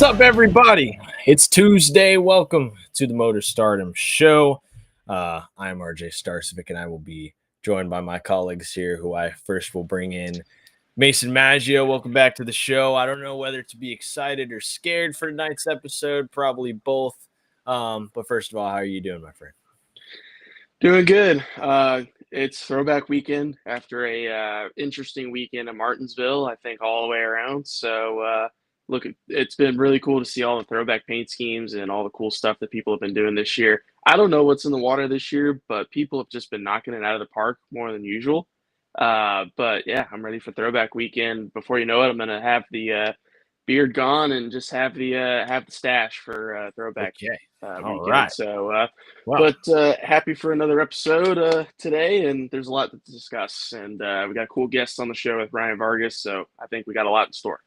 up, everybody? It's Tuesday. Welcome to the Motor Stardom Show. I'm RJ Starcivic, and I will be joined by my colleagues here, who I first will bring in. Mason Maggio, welcome back to the show. I don't know whether to be excited or scared for tonight's episode, probably both. But first of all, how are you doing, my friend? Doing good. It's throwback weekend after a interesting weekend in Martinsville, I think, all the way around. So, look, it's been really cool to see all the throwback paint schemes and all the cool stuff that people have been doing this year. I don't know what's in the water this year, but people have just been knocking it out of the park more than usual. But yeah, I'm ready for throwback weekend. Before you know it, I'm gonna have the beard gone and just have the stash for throwback Okay. All weekend. right. So. Well, But happy for another episode today, and there's a lot to discuss. And we got cool guests on the show with Ryan Vargas, so I think we got a lot in store.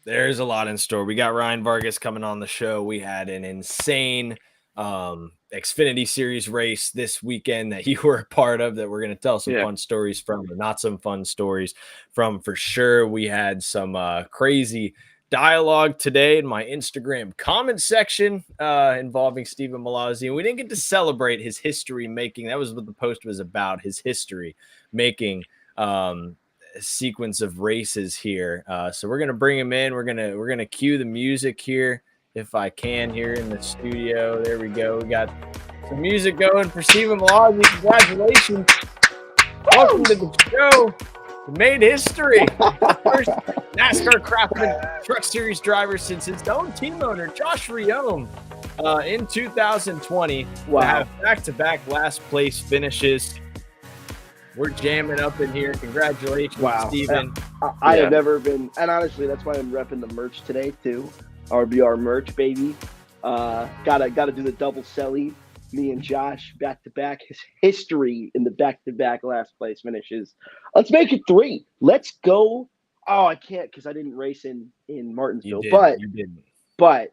there's a lot in store. We got Ryan Vargas coming on the show. We had an insane Xfinity Series race this weekend that you were a part of that we're going to tell some Yeah. fun stories from, or not some fun stories from for sure. We had some crazy dialogue today in my Instagram comment section involving Stephen Malazzi, and we didn't get to celebrate his history making. That was what the post was about, his history making sequence of races here. So we're gonna bring him in. We're gonna cue the music here if I can here in the studio. There we go. We got some music going for Stephen Malazzi. Congratulations! Welcome to the show. You made history. First NASCAR Craftsman Truck Series driver since his own team owner Josh Riome in 2020. Wow. To have back-to-back last place finishes. We're jamming up in here. Congratulations, Wow. Steven. I have never been, and honestly, that's why I'm repping the merch today too. RBR merch, baby. Gotta do the double celly. Me and Josh back to back. His history in the back to back last place finishes. Let's make it 3. Let's go. Oh, I can't because I didn't race in Martinsville. You didn't. But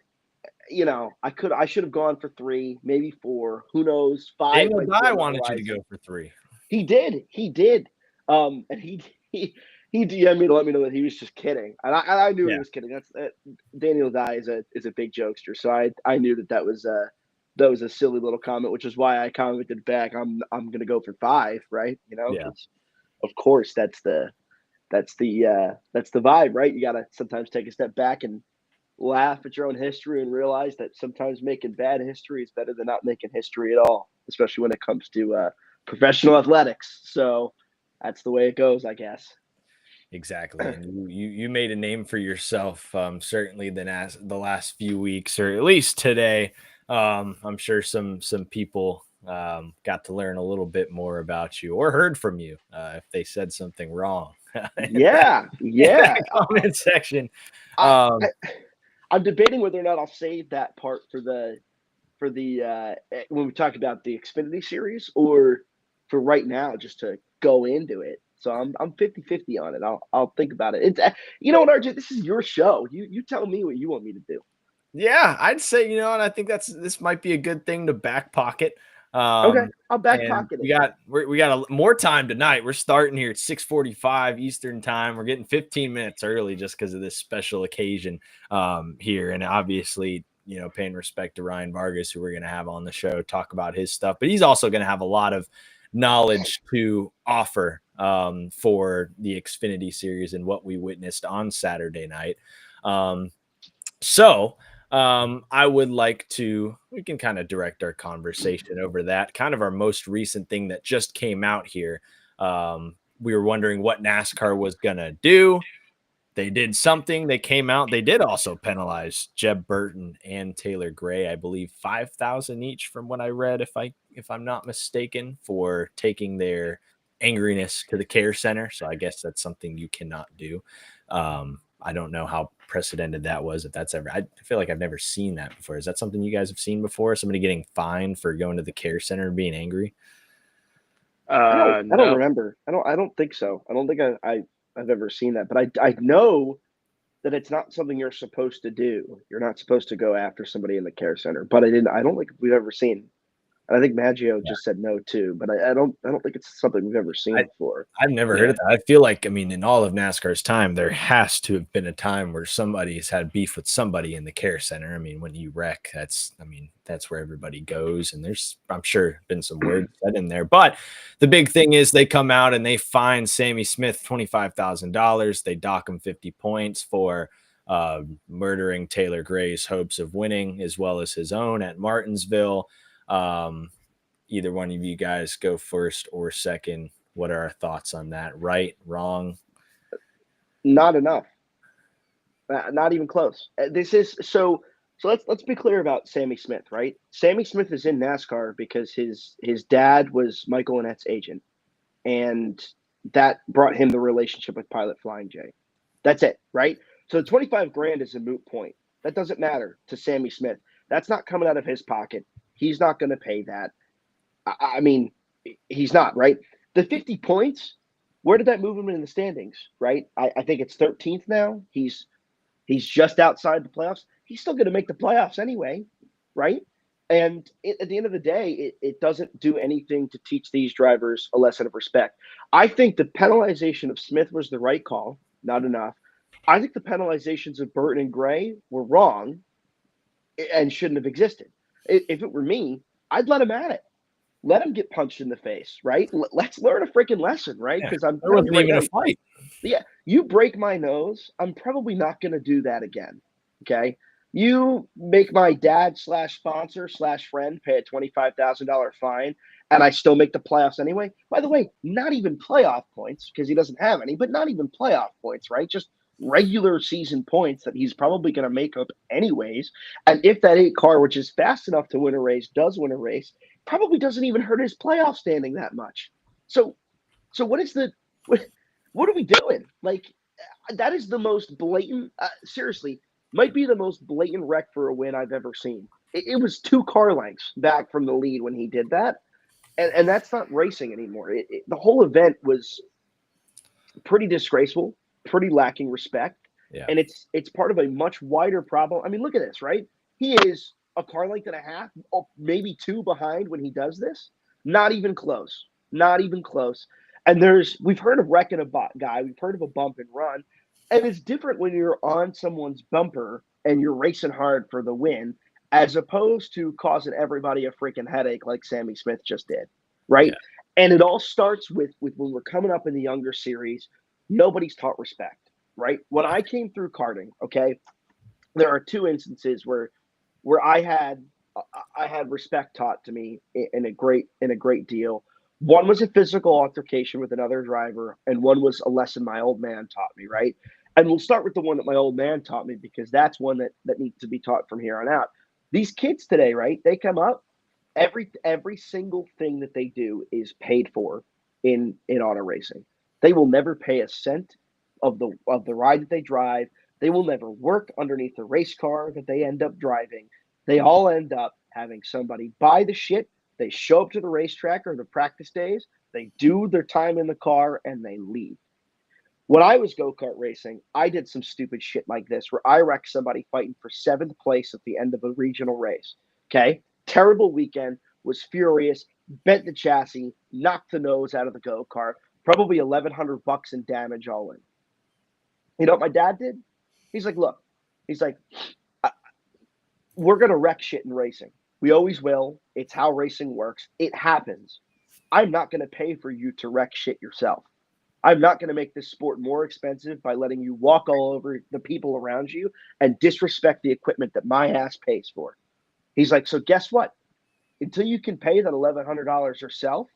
you know, I should have gone for 3, maybe 4. Who knows? 5. Daniel might be Dye on the wanted you to horizon. go for 3. He did. And he DM'd me to let me know that he was just kidding, and I knew he was kidding. That's Daniel Dye is a big jokester, so I knew that was a silly little comment, which is why I commented back. I'm gonna go for 5, right? You know, Yeah. of course that's the vibe, right? You gotta sometimes take a step back and laugh at your own history and realize that sometimes making bad history is better than not making history at all, especially when it comes to professional athletics. So that's the way it goes, I guess. Exactly, and you made a name for yourself. Certainly the last few weeks, or at least today. I'm sure some people got to learn a little bit more about you or heard from you if they said something wrong. Yeah. Comment section. I'm debating whether or not I'll save that part for the when we talk about the Xfinity series, or for right now just to go into it. So I'm 50-50 on it. I'll think about it. It's you know what, RJ, this is your show. You tell me what you want me to do. Yeah, I'd say, and I think this might be a good thing to back pocket. Okay, I'll back pocket it. We got more time tonight. We're starting here at 6:45 Eastern time. We're getting 15 minutes early just because of this special occasion here, and obviously, paying respect to Ryan Vargas, who we're going to have on the show, talk about his stuff, but he's also going to have a lot of knowledge to offer for the Xfinity series and what we witnessed on Saturday night. So I would like we can kind of direct our conversation over that, kind of our most recent thing that just came out here. We were wondering what NASCAR was going to do. They did something. They came out. They did also penalize Jeb Burton and Taylor Gray, I believe, $5,000 each, from what I read, if I'm not mistaken, for taking their angriness to the care center. So I guess that's something you cannot do. I don't know how precedented that was. If that's ever, I feel like I've never seen that before. Is that something you guys have seen before? Somebody getting fined for going to the care center and being angry? I No. don't remember. I don't think so. I don't think I've ever seen that, but I know that it's not something you're supposed to do. You're not supposed to go after somebody in the care center. But I don't think we've ever seen And I think Maggio just said no too, but I don't think it's something we've ever seen before. I've never heard of that. I feel like, I mean, in all of NASCAR's time, there has to have been a time where somebody has had beef with somebody in the care center. I mean, when you wreck, that's where everybody goes. And there's, I'm sure, been some words said in there. But the big thing is they come out and they fine Sammy Smith $25,000. They dock him 50 points for murdering Taylor Gray's hopes of winning, as well as his own at Martinsville. Either one of you guys go first or second. What are our thoughts on that? Right, wrong? Not enough. Not even close. This is so. So let's be clear about Sammy Smith, right? Sammy Smith is in NASCAR because his dad was Michael Annett's agent, and that brought him the relationship with Pilot Flying J. That's it, right? So the 25 grand is a moot point. That doesn't matter to Sammy Smith. That's not coming out of his pocket. He's not going to pay that. I mean, he's not, right? The 50 points, where did that move him in the standings, right? I think it's 13th now. He's just outside the playoffs. He's still going to make the playoffs anyway, right? And at the end of the day, it doesn't do anything to teach these drivers a lesson of respect. I think the penalization of Smith was the right call, not enough. I think the penalizations of Burton and Gray were wrong and shouldn't have existed. If it were me, I'd let him at it. Let him get punched in the face, right? Let's learn a freaking lesson, right? Because I'm there wasn't even a fight. Yeah, you break my nose, I'm probably not going to do that again. Okay, you make my dad / sponsor / friend pay a $25,000 fine, and I still make the playoffs anyway. By the way, not even playoff points because he doesn't have any, but not even playoff points, right? Just regular season points that he's probably going to make up anyways. And if that 8 car, which is fast enough to win a race, does win a race, probably doesn't even hurt his playoff standing that much. So what are we doing? Like, that is the most blatant, seriously, might be the most blatant wreck for a win I've ever seen. It was 2 car lengths back from the lead when he did that. And that's not racing anymore. The whole event was pretty disgraceful, pretty lacking respect. Yeah. And it's part of a much wider problem. I mean, look at this, right? He is a car length and a half, maybe 2 behind when he does this. Not even close. Not even close. And we've heard of wrecking a guy, we've heard of a bump and run, and it's different when you're on someone's bumper and you're racing hard for the win, as opposed to causing everybody a freaking headache like Sammy Smith just did, right? Yeah. And it all starts with when we're coming up in the younger series, nobody's taught respect, right? When I came through karting, okay, there are 2 instances where I had respect taught to me in a great deal. One was a physical altercation with another driver, and one was a lesson my old man taught me, right? And we'll start with the one that my old man taught me because that's one that needs to be taught from here on out. These kids today, right? They come up, every single thing that they do is paid for in auto racing. They will never pay a cent of the ride that they drive. They will never work underneath the race car that they end up driving. They all end up having somebody buy the shit. They show up to the racetrack or the practice days. They do their time in the car and they leave. When I was go-kart racing, I did some stupid shit like this where I wrecked somebody fighting for 7th place at the end of a regional race. Okay? Terrible weekend, was furious, bent the chassis, knocked the nose out of the go-kart, probably $1,100 in damage all in. You know what my dad did? He's like, look, we're going to wreck shit in racing. We always will. It's how racing works. It happens. I'm not going to pay for you to wreck shit yourself. I'm not going to make this sport more expensive by letting you walk all over the people around you and disrespect the equipment that my ass pays for. He's like, so guess what? Until you can pay that $1,100 yourself,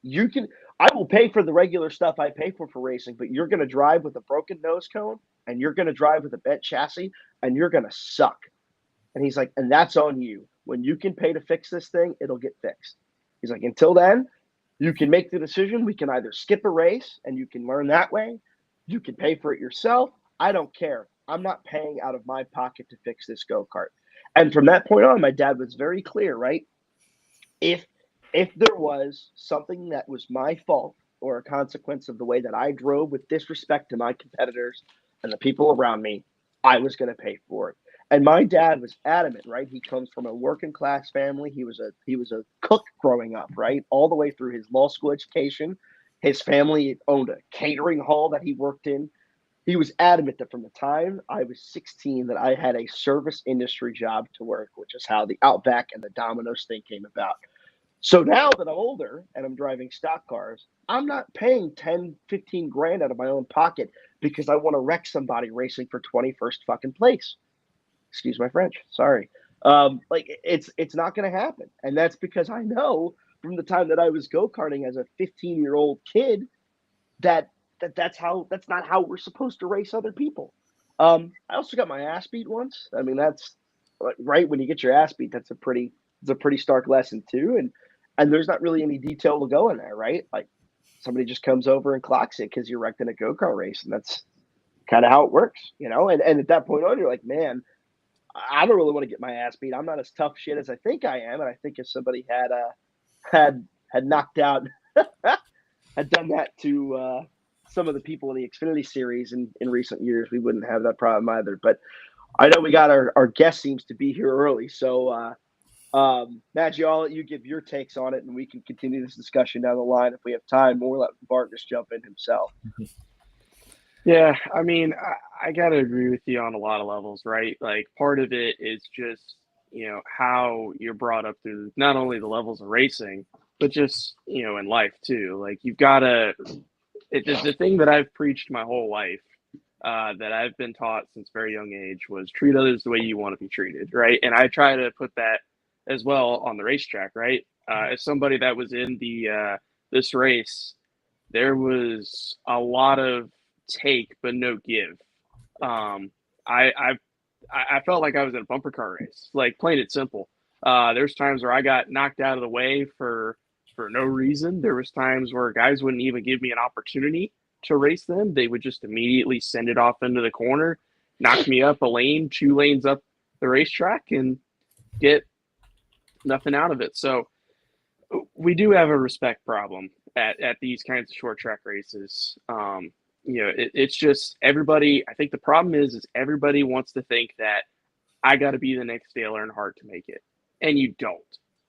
I will pay for the regular stuff I pay for racing, but you're going to drive with a broken nose cone and you're going to drive with a bent chassis and you're going to suck. And he's like, and that's on you. When you can pay to fix this thing, it'll get fixed. He's like, until then, you can make the decision. We can either skip a race and you can learn that way. You can pay for it yourself. I don't care. I'm not paying out of my pocket to fix this go-kart. And from that point on, my dad was very clear, right? If there was something that was my fault or a consequence of the way that I drove with disrespect to my competitors and the people around me, I was going to pay for it. And my dad was adamant, right? He comes from a working class family. He was a cook growing up, right? All the way through his law school education. His family owned a catering hall that he worked in. He was adamant that from the time I was 16 that I had a service industry job to work, which is how the Outback and the Domino's thing came about. So now that I'm older and I'm driving stock cars, I'm not paying 10, 15 grand out of my own pocket because I want to wreck somebody racing for 21st fucking place. Excuse my French. Sorry. Like it's not going to happen. And that's because I know from the time that I was go-karting as a 15-year-old kid that that's not how we're supposed to race other people. I also got my ass beat once. I mean, that's right when you get your ass beat. It's a pretty stark lesson too. And there's not really any detail to go in there, right? Like somebody just comes over and clocks it because you're wrecked in a go-kart race, and that's kind of how it works, you know. And at that point on, you're like, man, I don't really want to get my ass beat. I'm not as tough shit as I think I am, and I think if somebody had knocked out had done that to some of the people in the Xfinity series in recent years, we wouldn't have that problem either. But I know we got our guest seems to be here early, so Maggie, I'll let you give your takes on it, and we can continue this discussion down the line if we have time, or let Bart just jump in himself. Yeah, I mean, I got to agree with you on a lot of levels, right? Like, part of it is just, how you're brought up through not only the levels of racing, but just, in life too. Like, you've got to, the thing that I've preached my whole life, that I've been taught since very young age was treat others the way you want to be treated, right? And I try to put that as well on the racetrack, right? As somebody that was in this race, there was a lot of take but no give. I felt like I was in a bumper car race, like plain and simple. There's times where I got knocked out of the way for no reason. There was times where guys wouldn't even give me an opportunity to race them. They would just immediately send it off into the corner, knock me up a lane, 2 lanes up the racetrack, and get nothing out of it. So we do have a respect problem at these kinds of short track races. It's just everybody. I think the problem is everybody wants to think that I got to be the next Dale Earnhardt to make it, and you don't,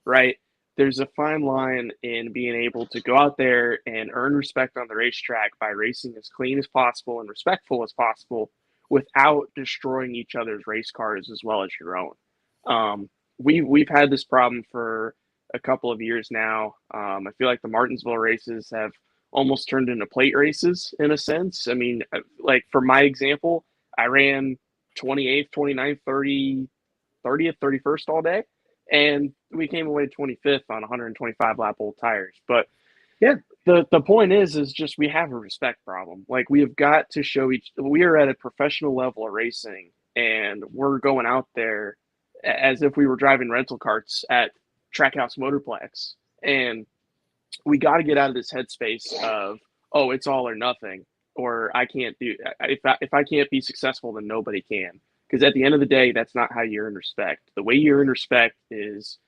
right? There's a fine line in being able to go out there and earn respect on the racetrack by racing as clean as possible and respectful as possible without destroying each other's race cars as well as your own. We've had this problem for a couple of years now. I feel like the Martinsville races have almost turned into plate races in a sense. I mean, like for my example, I ran 28th, 29th, 30th, 31st all day, and we came away 25th on 125 lap old tires. But yeah, the point is just we have a respect problem. Like, we have got to show we are at a professional level of racing, and we're going out there as if we were driving rental carts at Trackhouse Motorplex. And we got to get out of this headspace of, oh, it's all or nothing, or I can't do, if I can't be successful, then nobody can. Because at the end of the day, that's not how you earn respect. The way you earn respect is,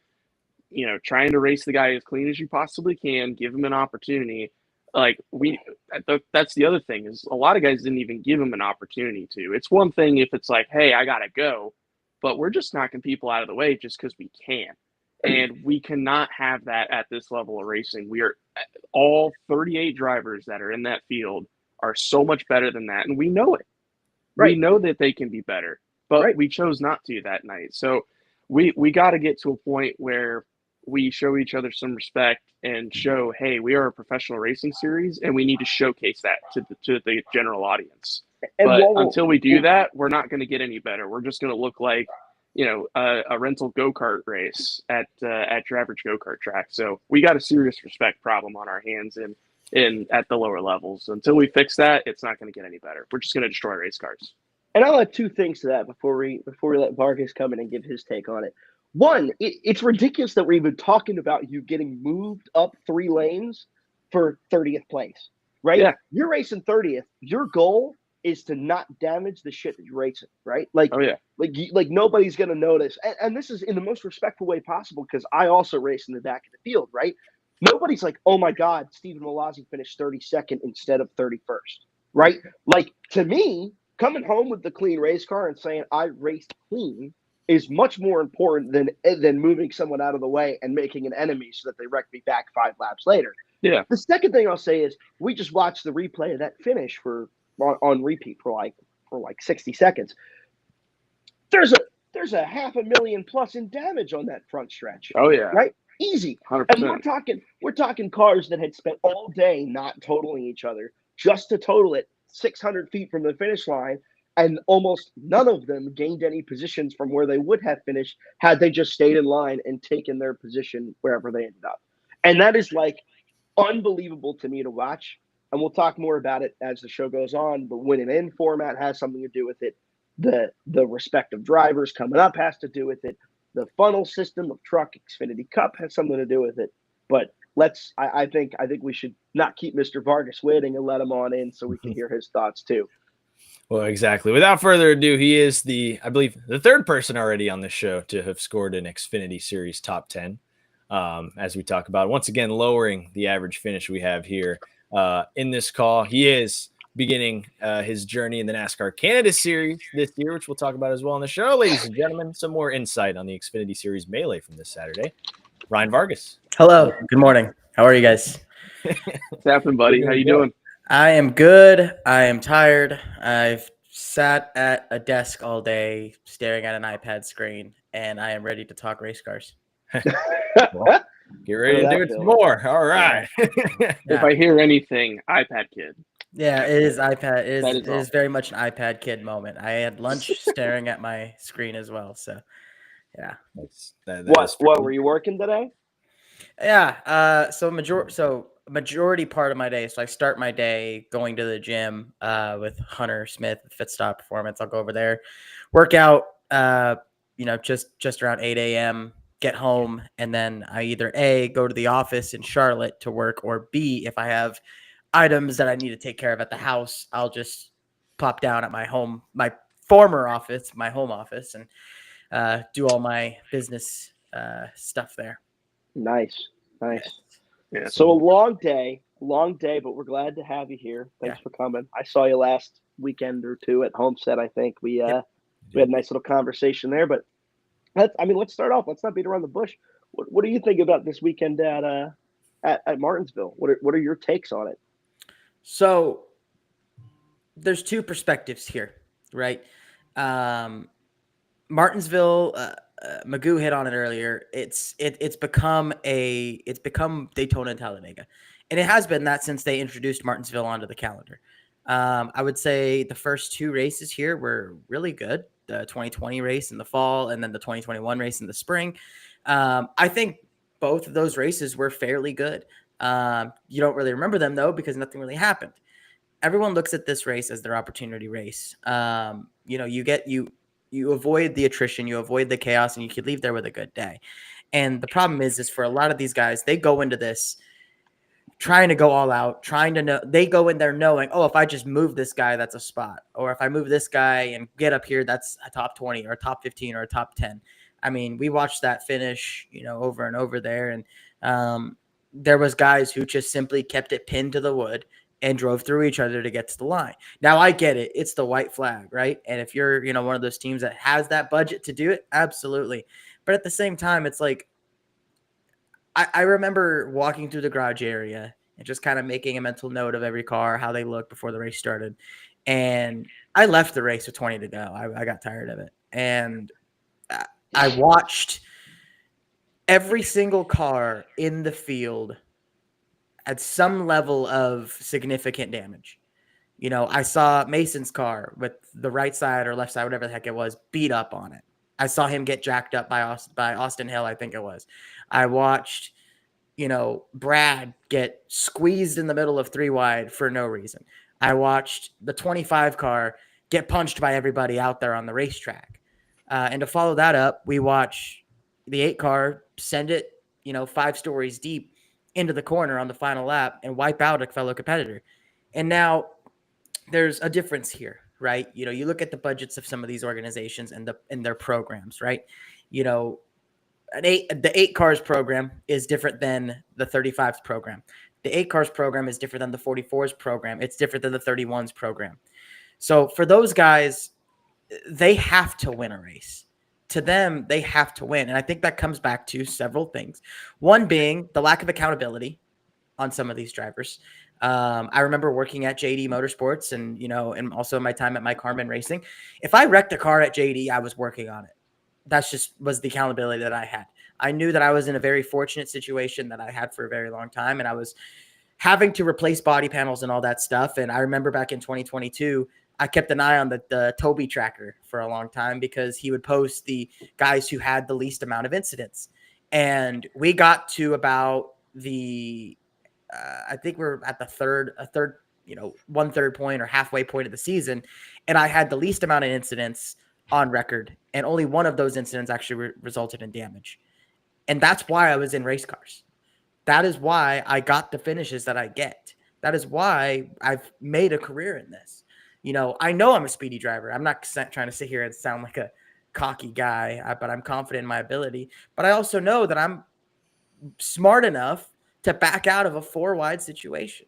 trying to race the guy as clean as you possibly can, give him an opportunity. Like, that's the other thing, is a lot of guys didn't even give him an opportunity to. It's one thing if it's like, hey, I got to go, but we're just knocking people out of the way just because we can. And we cannot have that at this level of racing. We are all 38 drivers that are in that field are so much better than that. And we know it. Right. We know that they can be better, but we chose not to that night. So we got to get to a point where we show each other some respect and show, hey, we are a professional racing series, and we need to showcase that to the general audience. But until we do that, we're not going to get any better. We're just going to look like, a rental go-kart race at your average go-kart track. So we got a serious respect problem on our hands in at the lower levels. Until we fix that, it's not going to get any better. We're just going to destroy race cars. And I'll add two things to that before we let Vargas come in and give his take on it. One, it's ridiculous that we're even talking about you getting moved up 3 lanes for 30th place, right? Yeah. You're racing 30th. Your goal is to not damage the shit that you're racing, right? Like, oh, yeah. Like nobody's going to notice. And this is in the most respectful way possible, because I also race in the back of the field, right? Nobody's like, oh my God, Stephen Malazzi finished 32nd instead of 31st, right? Like, to me, coming home with the clean race car and saying I raced clean is much more important than moving someone out of the way and making an enemy so that they wreck me back 5 laps later. Yeah. The second thing I'll say is we just watched the replay of that finish on repeat for like 60 seconds. There's a 500,000 plus in damage on that front stretch. Oh yeah. Right? Easy. 100%. And we're talking cars that had spent all day not totaling each other just to total it 600 feet from the finish line, and almost none of them gained any positions from where they would have finished had they just stayed in line and taken their position wherever they ended up. And that is like unbelievable to me to watch. And we'll talk more about it as the show goes on. The win and in format has something to do with it. The respective drivers coming up has to do with it. The funnel system of Truck Xfinity Cup has something to do with it. But I think we should not keep Mr. Vargas waiting and let him on in so we can hear his thoughts too. Well, exactly. Without further ado, he is I believe, the third person already on this show to have scored an Xfinity Series top 10. As we talk about, once again, lowering the average finish we have here in this call. He is beginning his journey in the NASCAR Canada Series this year, which we'll talk about as well on the show. Ladies and gentlemen, some more insight on the Xfinity Series Melee from this Saturday. Ryan Vargas. Hello. Good morning. How are you guys? What's happening, buddy? How you doing? I am good. I am tired. I've sat at a desk all day staring at an iPad screen, and I am ready to talk race cars. Well, get ready to do it some more. All right. Yeah. If I hear anything, iPad kid. Yeah, it is iPad. It is very much an iPad kid moment. I had lunch staring at my screen as well. So, yeah. What were you working today? Yeah. So majority part of my day. So I start my day going to the gym with Hunter Smith at Fit Stop Performance. I'll go over there, work out. Just around 8 a.m. Get home, and then I either A, go to the office in Charlotte to work, or B, if I have items that I need to take care of at the house, I'll just pop down at my former office, my home office, and do all my business stuff there. Nice. Yeah. So a long day, but we're glad to have you here. Thanks for coming. I saw you last weekend or two at Homestead. I think we had a nice little conversation there, but let's start off. Let's not beat around the bush. What do you think about this weekend at Martinsville? What are your takes on it? So there's two perspectives here, right? Martinsville, Magoo hit on it earlier. It's become Daytona and Talladega, and it has been that since they introduced Martinsville onto the calendar. I would say the first two races here were really good. The 2020 race in the fall, and then the 2021 race in the spring. I think both of those races were fairly good. You don't really remember them though, because nothing really happened. Everyone looks at this race as their opportunity race. You avoid the attrition, you avoid the chaos, and you could leave there with a good day. And the problem is for a lot of these guys, they go into this trying to go all out, they go in there knowing, oh, if I just move this guy, that's a spot. Or if I move this guy and get up here, that's a top 20 or a top 15 or a top 10. I mean, we watched that finish, over and over there. And there was guys who just simply kept it pinned to the wood and drove through each other to get to the line. Now I get it. It's the white flag, right? And if you're, one of those teams that has that budget to do it, absolutely. But at the same time, it's like, I remember walking through the garage area and just kind of making a mental note of every car, how they looked before the race started. And I left the race with 20 to go. I got tired of it. And I watched every single car in the field had some level of significant damage. I saw Mason's car with the right side or left side, whatever the heck it was, beat up on it. I saw him get jacked up by Austin Hill, I think it was. I watched, Brad get squeezed in the middle of 3 wide for no reason. I watched the 25 car get punched by everybody out there on the racetrack. And to follow that up, we watch the 8 car send it, 5 stories deep into the corner on the final lap and wipe out a fellow competitor. And now there's a difference here, right? You look at the budgets of some of these organizations and their programs, right? The 8 cars program is different than the 35s program. The 8 cars program is different than the 44s program. It's different than the 31s program. So for those guys, they have to win a race. To them, they have to win. And I think that comes back to several things. One being the lack of accountability on some of these drivers. I remember working at JD Motorsports and, and also my time at Mike Harmon Racing. If I wrecked a car at JD, I was working on it. That's just was the accountability that I had. I knew that I was in a very fortunate situation that I had for a very long time, and I was having to replace body panels and all that stuff. And I remember back in 2022, I kept an eye on the Toby tracker for a long time because he would post the guys who had the least amount of incidents. And we got to about I think we're at a third, 1/3 point or halfway point of the season. And I had the least amount of incidents on record. And only one of those incidents actually resulted in damage. And that's why I was in race cars. That is why I got the finishes that I get. That is why I've made a career in this. I know I'm a speedy driver. I'm not trying to sit here and sound like a cocky guy, but I'm confident in my ability. But I also know that I'm smart enough to back out of a 4-wide situation.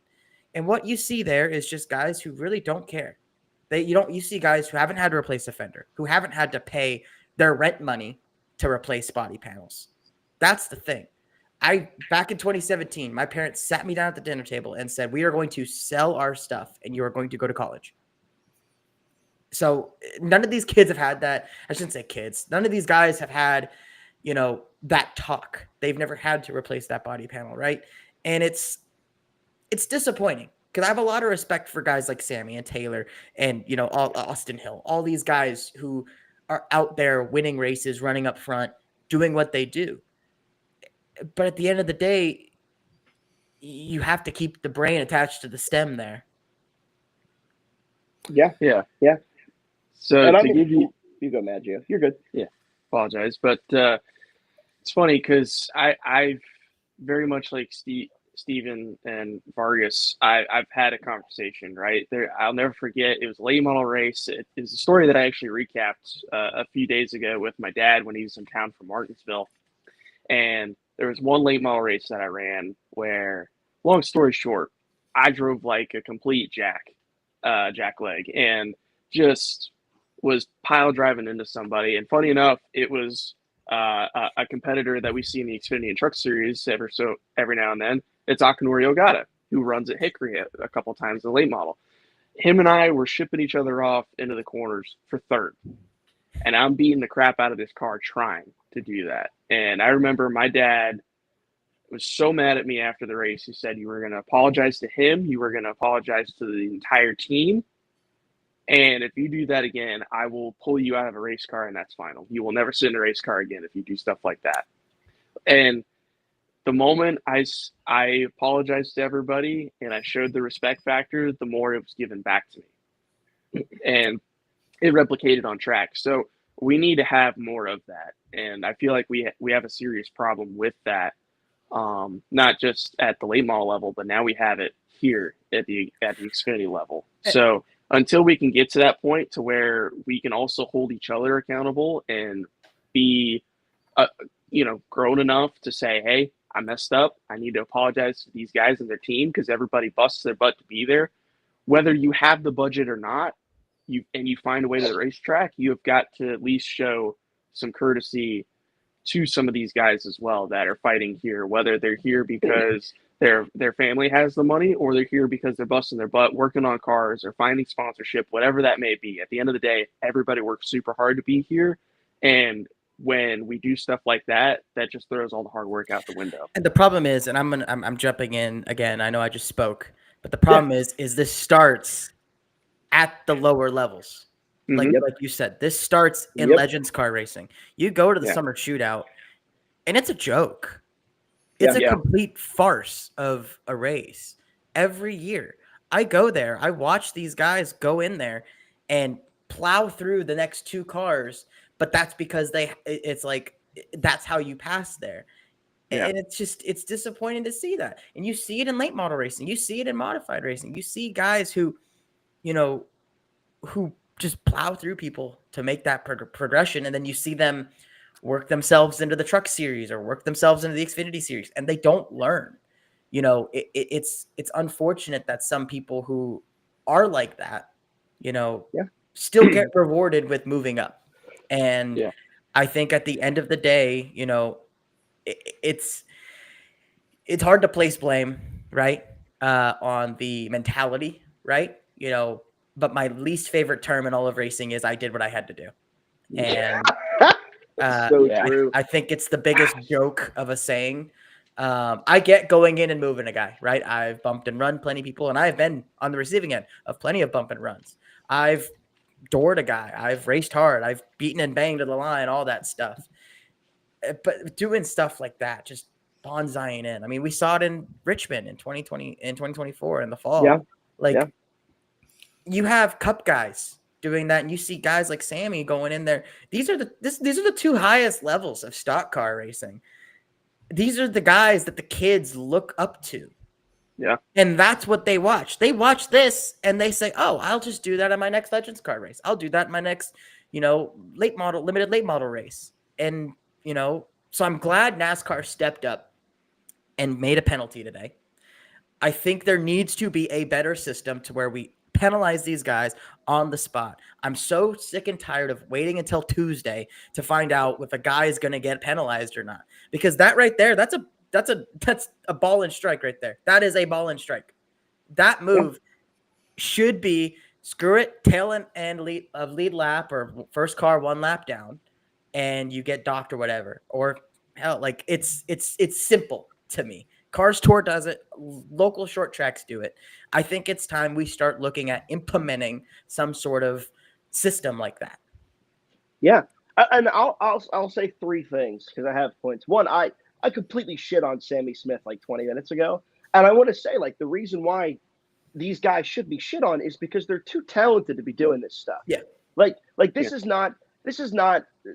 And what you see there is just guys who really don't care. You see guys who haven't had to replace a fender, who haven't had to pay their rent money to replace body panels. That's the thing. Back in 2017, my parents sat me down at the dinner table and said, we are going to sell our stuff and you are going to go to college. So none of these kids have had that. I shouldn't say kids. None of these guys have had, that talk. They've never had to replace that body panel, right? And it's disappointing because I have a lot of respect for guys like Sammy and Taylor and, Austin Hill, all these guys who are out there winning races, running up front, doing what they do. But at the end of the day, you have to keep the brain attached to the stem there. Yeah. So And to give you go, Maggio. You're good. Yeah, apologize, but it's funny because I've very much like Steven and Vargas. I've had a conversation right there. I'll never forget. It was a late model race. It was a story that I actually recapped a few days ago with my dad when he was in town from Martinsville, and there was one late model race that I ran where, long story short, I drove like a complete jackleg and just was pile driving into somebody. And funny enough, it was a competitor that we see in the Xfinity and Truck Series every now and then. It's Akinori Ogata, who runs at Hickory a couple times in the late model. Him and I were shipping each other off into the corners for third. And I'm beating the crap out of this car trying to do that. And I remember my dad was so mad at me after the race. He said, you were going to apologize to him. You were going to apologize to the entire team. And if you do that again, I will pull you out of a race car, and that's final. You will never sit in a race car again if you do stuff like that. And the moment I apologized to everybody and I showed the respect factor, the more it was given back to me. And it replicated on track. So we need to have more of that. And I feel like we have a serious problem with that, not just at the late model level, but now we have it here at the Xfinity level. So until we can get to that point to where we can also hold each other accountable and be, grown enough to say, hey, I messed up. I need to apologize to these guys and their team because everybody busts their butt to be there. Whether you have the budget or not, you find a way to the racetrack, you have got to at least show some courtesy to some of these guys as well that are fighting here, whether they're here because their family has the money or they're here because they're busting their butt working on cars or finding sponsorship, whatever that may be. At the end of the day, everybody works super hard to be here. And when we do stuff like that, that just throws all the hard work out the window. And the problem is, and I'm jumping in again, I know I just spoke, but the problem is this starts at the lower levels. Like you said, this starts in Legends car racing. You go to the summer shootout and it's a joke. It's a complete farce of a race every year. I go there. I watch these guys go in there and plow through the next two cars, but that's because it's like, that's how you pass there. Yeah. And it's disappointing to see that. And you see it in late model racing. You see it in modified racing. You see guys who just plow through people to make that progression. And then you see them work themselves into the Truck Series or work themselves into the Xfinity Series, and they don't learn. It's unfortunate that some people who are like that Yeah. still get rewarded with moving up. And Yeah. I think at the end of the day, it's hard to place blame, right, on the mentality, right? But my least favorite term in all of racing is I did what I had to do. And So Yeah. true. I think it's the biggest joke of a saying. I get going in and moving a guy, right? I've bumped and run plenty of people, and I've been on the receiving end of plenty of bump and runs. I've doored a guy. I've raced hard. I've beaten and banged to the line, all that stuff. But doing stuff like that, just bonsaiing in. I mean, we saw it in Richmond in 2020, in 2024 in the fall. Yeah. Like, Yeah. you have cup guys doing that, and you see guys like Sammy going in there. These are the two highest levels of stock car racing. These are the guys that the kids look up to. Yeah. And that's what they watch. They watch this and they say, "Oh, I'll just do that in my next Legends car race. I'll do that in my next, limited late model race." And, so I'm glad NASCAR stepped up and made a penalty today. I think there needs to be a better system to where we penalize these guys on the spot. I'm so sick and tired of waiting until Tuesday to find out if a guy is going to get penalized or not. Because that right there, that's a ball and strike right there. That is a ball and strike. That move should be screw it, tail and lead lap or first car 1 lap down, and you get docked or whatever. Or hell, like it's simple to me. Cars Tour does it. Local short tracks do it. I think it's time we start looking at implementing some sort of system like that. Yeah. And I'll say 3 things because I have points. One, I completely shit on Sammy Smith like 20 minutes ago. And I want to say, like, the reason why these guys should be shit on is because they're too talented to be doing this stuff. Yeah. Like this is not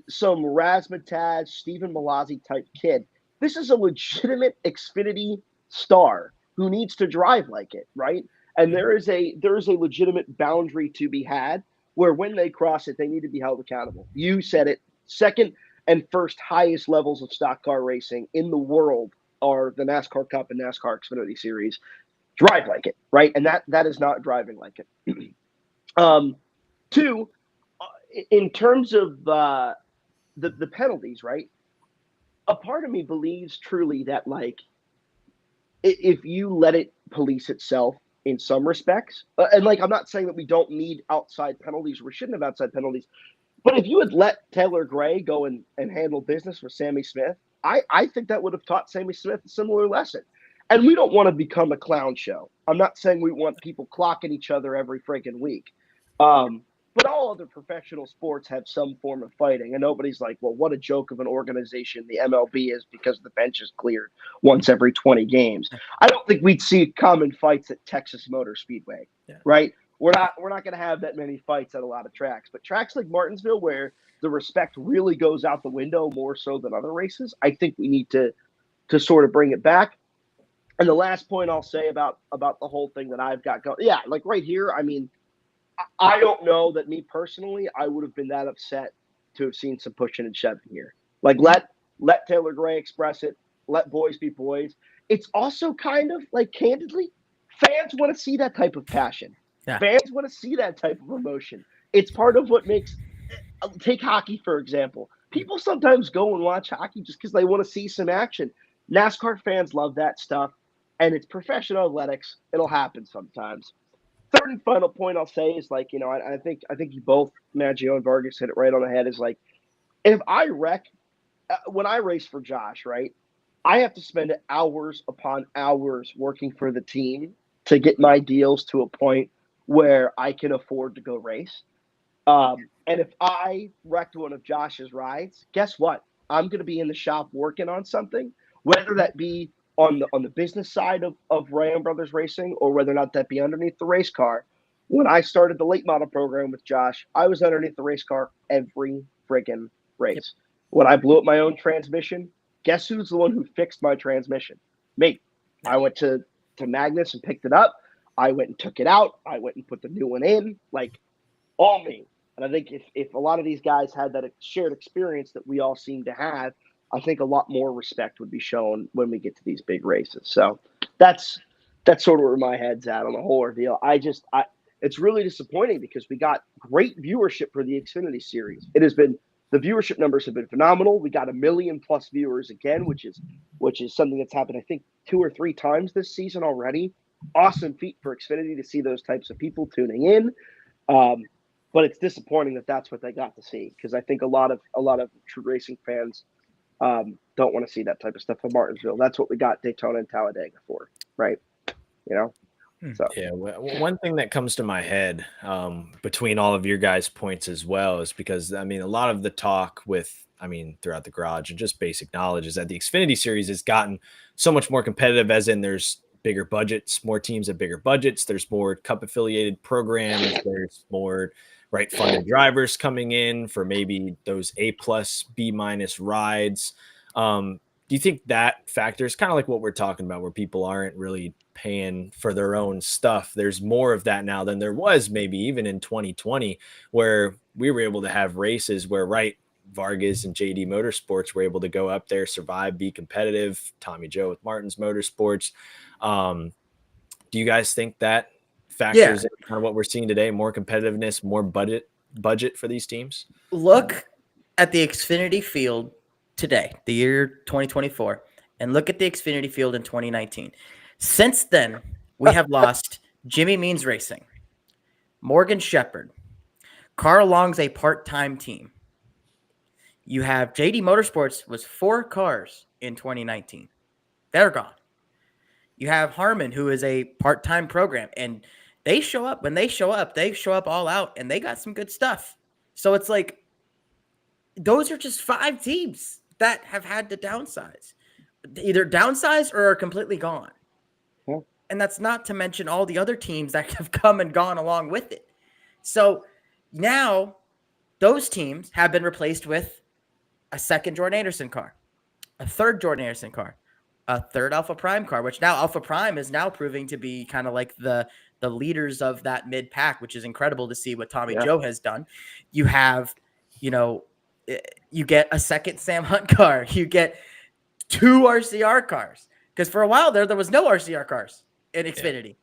some razzmatazz Stephen Malazzi type kid. This is a legitimate Xfinity star who needs to drive like it, right? And there is a legitimate boundary to be had where when they cross it, they need to be held accountable. You said it. Second and first highest levels of stock car racing in the world are the NASCAR Cup and NASCAR Xfinity Series. Drive like it, right? And that is not driving like it. 2, in terms of the penalties, right? A part of me believes truly that, like, if you let it police itself in some respects, and like I'm not saying that we don't need outside penalties, or we shouldn't have outside penalties, but if you had let Taylor Gray go and handle business with Sammy Smith, I think that would have taught Sammy Smith a similar lesson. And we don't want to become a clown show. I'm not saying we want people clocking each other every freaking week. But all other professional sports have some form of fighting. And nobody's like, well, what a joke of an organization the MLB is because the bench is cleared once every 20 games. I don't think we'd see common fights at Texas Motor Speedway, right? We're not going to have that many fights at a lot of tracks. But tracks like Martinsville, where the respect really goes out the window more so than other races, I think we need to sort of bring it back. And the last point I'll say about the whole thing that I've got going, like right here, I mean, I don't know that me personally, I would have been that upset to have seen some pushing and shoving here. Like let Taylor Gray express it. Let boys be boys. It's also kind of like, candidly, fans want to see that type of passion. Yeah. Fans want to see that type of emotion. It's part of what makes, take hockey, for example. People sometimes go and watch hockey just because they want to see some action. NASCAR fans love that stuff, and it's professional athletics. It'll happen sometimes. Third and final point I'll say is, like, I think you both, Maggio and Vargas, hit it right on the head. Is like, if I wreck, when I race for Josh, right, I have to spend hours upon hours working for the team to get my deals to a point where I can afford to go race. And if I wrecked one of Josh's rides, guess what? I'm going to be in the shop working on something, whether that be on the business side of Ram Brothers Racing, or whether or not that be underneath the race car. When I started the late model program with Josh, I was underneath the race car every friggin' race. Yep. When I blew up my own transmission, guess who's the one who fixed my transmission? Me. I went to Magnus and picked it up. I went and took it out. I went and put the new one in, like, all me. And I think if a lot of these guys had that shared experience that we all seem to have, I think a lot more respect would be shown when we get to these big races. So that's sort of where my head's at on the whole ordeal. it's really disappointing because we got great viewership for the Xfinity Series. It has been the viewership numbers have been phenomenal. We got 1 million plus viewers again, which is something that's happened I think 2 or 3 times this season already. Awesome feat for Xfinity to see those types of people tuning in. But it's disappointing that that's what they got to see, because I think a lot of true racing fans don't want to see that type of stuff in Martinsville. That's what we got Daytona and Talladega for, right? You know. So yeah, one thing that comes to my head between all of your guys' points as well is because I mean a lot of the talk throughout the garage and just basic knowledge is that the Xfinity Series has gotten so much more competitive, as in there's bigger budgets, more teams have bigger budgets, there's more Cup affiliated programs, there's more funded drivers coming in for maybe those A+, B- rides. Do you think that factors kind of like what we're talking about, where people aren't really paying for their own stuff? There's more of that now than there was maybe even in 2020, where we were able to have races where Vargas and JD Motorsports were able to go up there, survive, be competitive. Tommy Joe with Martin's Motorsports. Do you guys think that factors in kind of what we're seeing today, more competitiveness, more budget for these teams? Look at the Xfinity field today, the year 2024, and look at the Xfinity field in 2019. Since then, we have lost Jimmy Means Racing, Morgan Shepherd, Carl Long's a part-time team. You have JD Motorsports was 4 cars in 2019. They're gone. You have Harmon, who is a part-time program, and they show up. When they show up all out, and they got some good stuff. So it's like, those are just 5 teams that have had to downsize. Either downsize or are completely gone. Yeah. And that's not to mention all the other teams that have come and gone along with it. So now those teams have been replaced with a second Jordan Anderson car, a third Jordan Anderson car, a third Alpha Prime car, which now Alpha Prime is now proving to be kind of like the leaders of that mid pack, which is incredible to see what Tommy Joe has done. You have, you get a second Sam Hunt car, you get 2 RCR cars, because for a while there was no RCR cars in Xfinity. Yeah.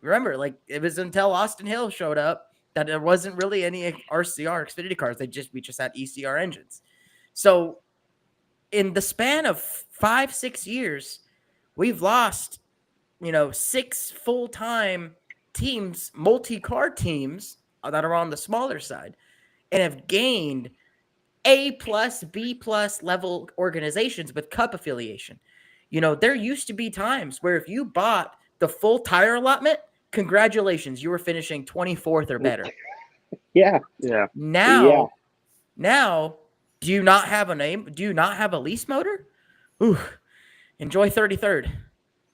Remember, like, it was until Austin Hill showed up that there wasn't really any RCR Xfinity cars. We just had ECR engines. So in the span of 5-6 years, we've lost, 6 full-time teams, multi-car teams that are on the smaller side, and have gained A+, B+ level organizations with Cup affiliation. There used to be times where if you bought the full tire allotment, congratulations, you were finishing 24th or better. Yeah. Now, do you not have a name? Do you not have a lease motor? Ooh, enjoy 33rd.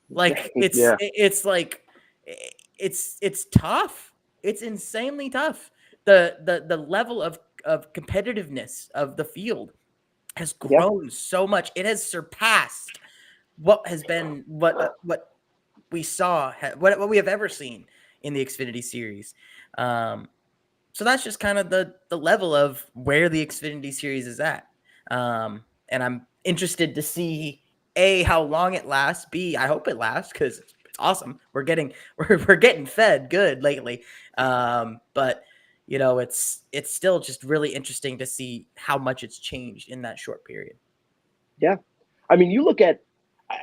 Like, it's like, it's tough. It's insanely tough. The level of competitiveness of the field has grown so much. It has surpassed what has been what we saw, what we have ever seen in the Xfinity Series. So that's just kind of the level of where the Xfinity Series is at. And I'm interested to see A, how long it lasts. B, I hope it lasts, because it's awesome. We're getting fed good lately. But it's still just really interesting to see how much it's changed in that short period. Yeah. I mean, you look at,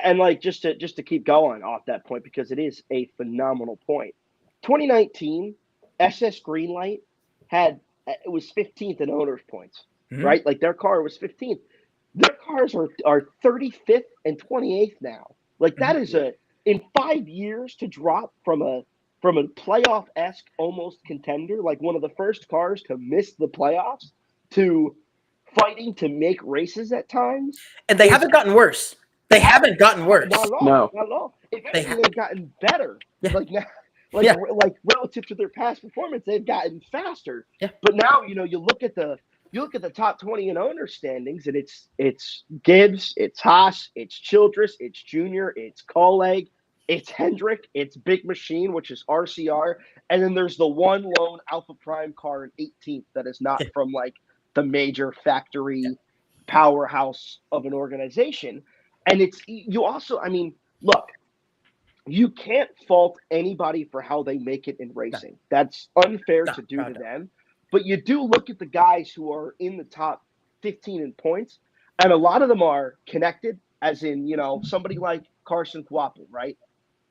and like, just to keep going off that point, because it is a phenomenal point. 2019, SS Greenlight it was 15th in owners points, right? Like, their car was 15th. Their cars are 35th and 28th now. Like, that is in 5 years to drop from a playoff-esque almost contender, like one of the first cars to miss the playoffs, to fighting to make races at times. And they haven't gotten worse. They haven't gotten worse. Not at all. No. Not at all. If anything, they've gotten better. Yeah. Like, now, like relative to their past performance, they've gotten faster. Yeah. But now, you look at the top 20 in owner standings, and it's Gibbs, it's Haas, it's Childress, it's Junior, it's Colleg, it's Hendrick, it's Big Machine, which is RCR, and then there's the one lone Alpha Prime car in 18th that is not from like the major factory powerhouse of an organization. And you also, I mean, look, you can't fault anybody for how they make it in racing. That's unfair to do to No. them. But you do look at the guys who are in the top 15 in points, and a lot of them are connected, as in, somebody like Carson Kvapil, right?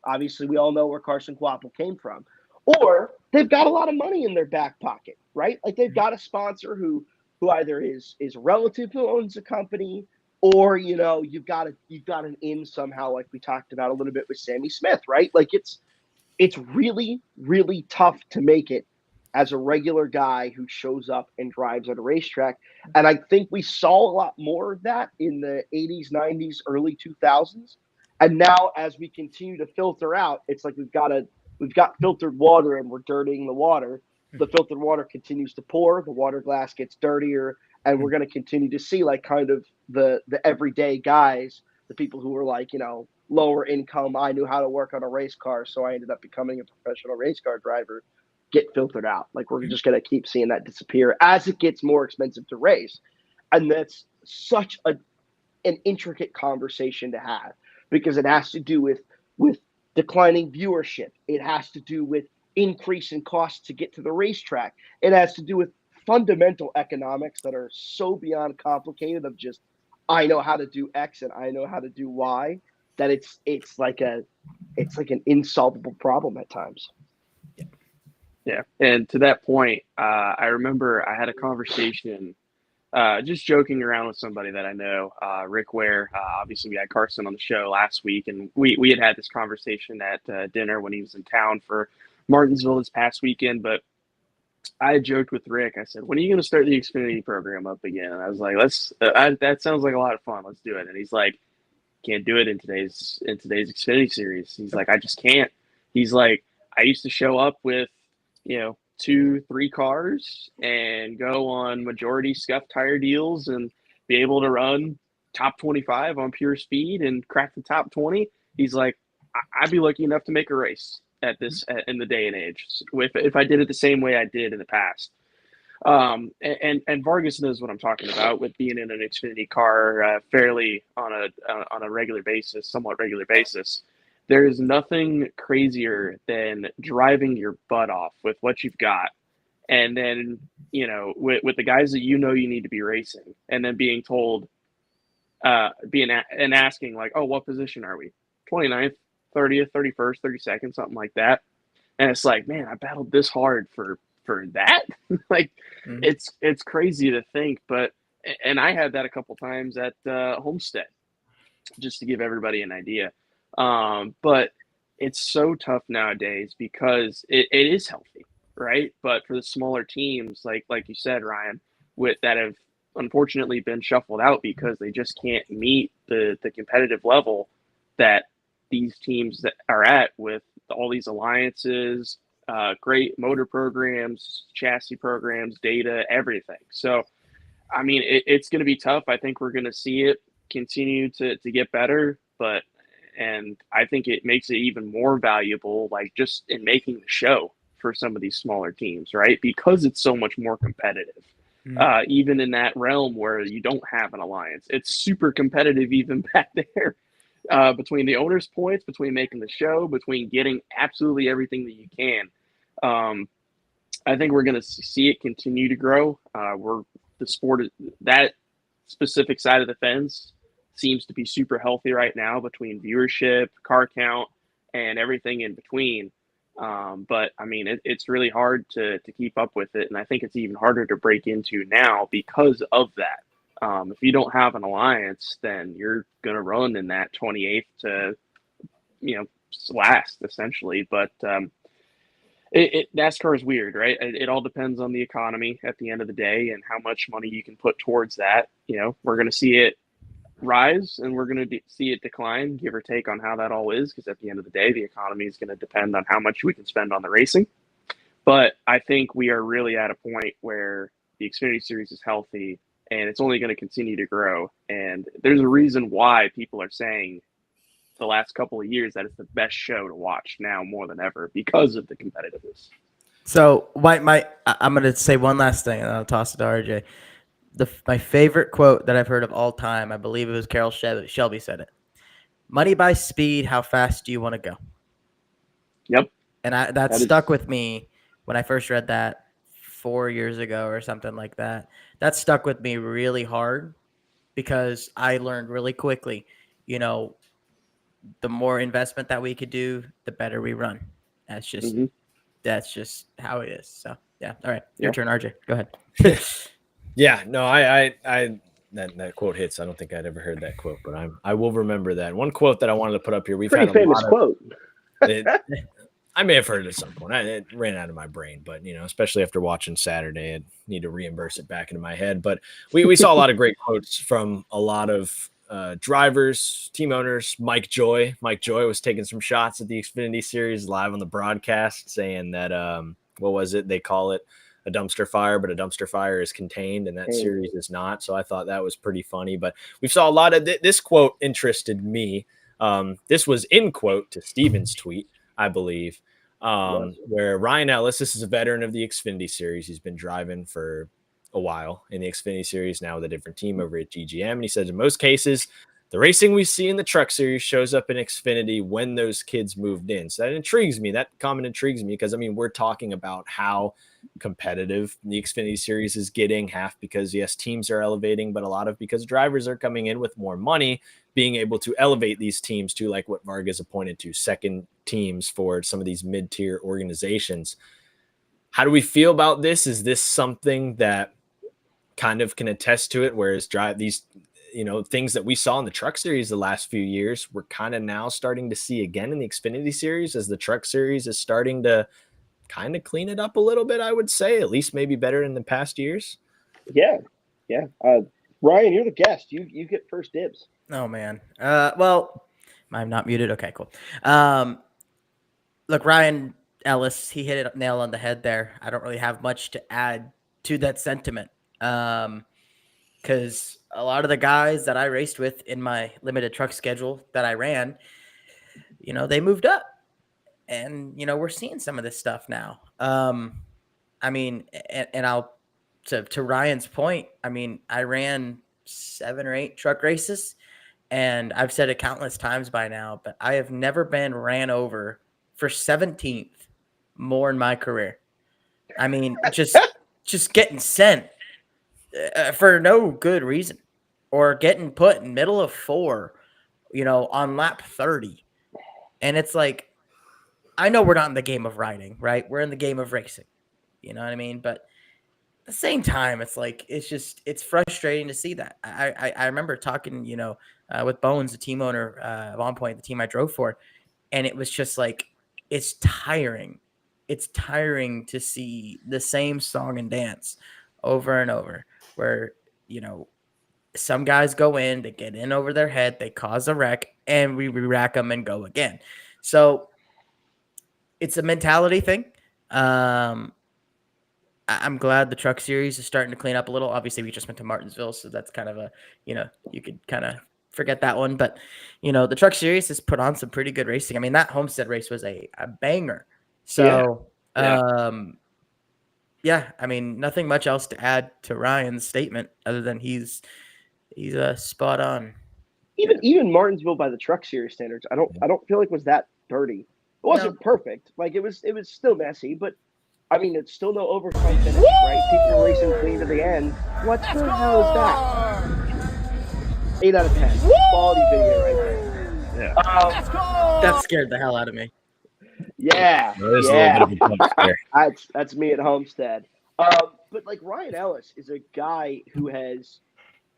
Obviously, we all know where Carson Kvapil came from. Or they've got a lot of money in their back pocket, right? Like they've got a sponsor who either is a relative who owns a company, or you've got an in somehow, like we talked about a little bit with Sammy Smith, right? Like it's really, really tough to make it as a regular guy who shows up and drives at a racetrack. And I think we saw a lot more of that in the 80s, 90s, early 2000s. And now as we continue to filter out, it's like we've got filtered water and we're dirtying the water. The filtered water continues to pour, the water glass gets dirtier, and we're going to continue to see like kind of the everyday guys, the people who were like, lower income. I knew how to work on a race car, so I ended up becoming a professional race car driver, get filtered out. Like we're just going to keep seeing that disappear as it gets more expensive to race. And that's such an intricate conversation to have, because it has to do with declining viewership. It has to do with increase in costs to get to the racetrack. It has to do with fundamental economics that are so beyond complicated of just, I know how to do X and I know how to do Y, that it's like an insolvable problem at times. Yeah. And to that point, I remember I had a conversation, just joking around with somebody that I know, Rick Ware. Obviously, we had Carson on the show last week, and we had this conversation at dinner when he was in town for Martinsville this past weekend. But I had joked with Rick. I said, "When are you going to start the Xfinity program up again?" And I was like, "Let's. That sounds like a lot of fun. Let's do it." And he's like, "Can't do it in today's Xfinity series." He's like, "I just can't." He's like, "I used to show up with, 2-3 cars and go on majority scuff tire deals and be able to run top 25 on pure speed and crack the top 20." He's like, I'd be lucky enough to make a race in the day and age if I did it the same way I did in the past. And Vargas knows what I'm talking about with being in an Xfinity car fairly on a regular basis, somewhat regular basis. There is nothing crazier than driving your butt off with what you've got, and then with the guys that you need to be racing, and then being told, and asking like, "Oh, what position are we? 29th, 30th, 31st, 32nd, something like that." And it's like, man, I battled this hard for that. Like, it's crazy to think, and I had that a couple times at Homestead, just to give everybody an idea. But it's so tough nowadays because it is healthy, right? But for the smaller teams, like you said, Ryan, that have unfortunately been shuffled out because they just can't meet the competitive level that these teams that are at, with all these alliances, great motor programs, chassis programs, data, everything. So, I mean, it's going to be tough. I think we're going to see it continue to get better, and I think it makes it even more valuable, like just in making the show for some of these smaller teams, right? Because it's so much more competitive. Even in that realm where you don't have an alliance, it's super competitive even back there. Between the owner's points, between making the show, between getting absolutely everything that you can. I think we're going to see it continue to grow. The sport, that specific side of the fence seems to be super healthy right now between viewership, car count, and everything in between. But I mean, it's really hard to keep up with it. And I think it's even harder to break into now because of that. If you don't have an alliance, then you're going to run in that 28th to, last essentially. But NASCAR is weird, right? It all depends on the economy at the end of the day and how much money you can put towards that. We're going to see it rise and we're going to see it decline, give or take on how that all is, because at the end of the day, the economy is going to depend on how much we can spend on the racing. But I think we are really at a point where the Xfinity Series is healthy and it's only going to continue to grow. And there's a reason why people are saying the last couple of years that it's the best show to watch now more than ever because of the competitiveness. So I'm going to say one last thing and I'll toss it to RJ. My favorite quote that I've heard of all time, I believe it was Carroll Shelby said it. Money by speed, how fast do you want to go? Yep. And that That is- stuck with me when I first read that 4 years ago or something like that. That stuck with me really hard because I learned really quickly, you know, the more investment that we could do, the better we run. That's just Mhm. that's just how it is. So yeah. All right. Your Yeah. turn, RJ. Go ahead. Yeah, no, I that quote hits. I don't think I'd ever heard that quote, but I will remember that. One quote that I wanted to put up here. We've Pretty had a famous lot of quote. it, I may have heard it at some point. It ran out of my brain, but especially after watching Saturday, I need to reimburse it back into my head. But we saw a lot of great quotes from a lot of drivers, team owners. Mike Joy was taking some shots at the Xfinity Series live on the broadcast, saying that what was it? They call it a dumpster fire, but a dumpster fire is contained, and that series is not. So I thought that was pretty funny. But we saw a lot of this quote interested me. This was in quote to Steven's tweet, I believe, where Ryan Ellis, this is a veteran of the Xfinity Series. He's been driving for a while in the Xfinity Series now with a different team over at GGM. And he says, in most cases, the racing we see in the Truck Series shows up in Xfinity when those kids moved in. So that intrigues me. That comment intrigues me because, I mean, we're talking about how competitive the Xfinity Series is getting, half because, yes, teams are elevating, but a lot of because drivers are coming in with more money, being able to elevate these teams to, like what Vargas appointed to, second teams for some of these mid-tier organizations. How do we feel about this? Is this something that kind of can attest to it, whereas these things that we saw in the Truck Series the last few years, we're kind of now starting to see again in the Xfinity Series, as the Truck Series is starting to kind of clean it up a little bit, I would say, at least maybe better than the past years. Yeah. Ryan, you're the guest. You get first dibs. Oh man. Well, I'm not muted. Okay, cool. Look, Ryan Ellis, he hit it nail on the head there. I don't really have much to add to that sentiment. Because a lot of the guys that I raced with in my limited truck schedule that I ran, they moved up, and we're seeing some of this stuff now. I mean, and I'll to Ryan's point. I mean, I ran 7 or 8 truck races, and I've said it countless times by now, but I have never been ran over for 17th more in my career. I mean, just getting sent for no good reason, or getting put in middle of 4, on lap 30. And it's like, I know we're not in the game of riding, right? We're in the game of racing. You know what I mean? But at the same time, it's like, it's frustrating to see that. I remember talking, with Bones, the team owner of On Point, the team I drove for, and it was just like, it's tiring. It's tiring to see the same song and dance over and over, where, some guys go in, they get in over their head, they cause a wreck, and we re-rack them and go again. So it's a mentality thing. I'm glad the Truck Series is starting to clean up a little. Obviously, we just went to Martinsville, so that's kind of you could kind of forget that one. But, the Truck Series has put on some pretty good racing. I mean, that Homestead race was a banger. So, yeah, I mean, nothing much else to add to Ryan's statement other than he's spot on. Even Martinsville by the Truck Series standards, I don't feel like it was that dirty. It wasn't perfect. Like it was still messy, but I mean, it's still no overtime finish, right? People were racing clean to the end. What the hell is that? 8 out of 10. Quality video right there. Yeah. That scared the hell out of me. Yeah. There's a little bit of a jump scare. That's me at Homestead. But like Ryan Ellis is a guy who has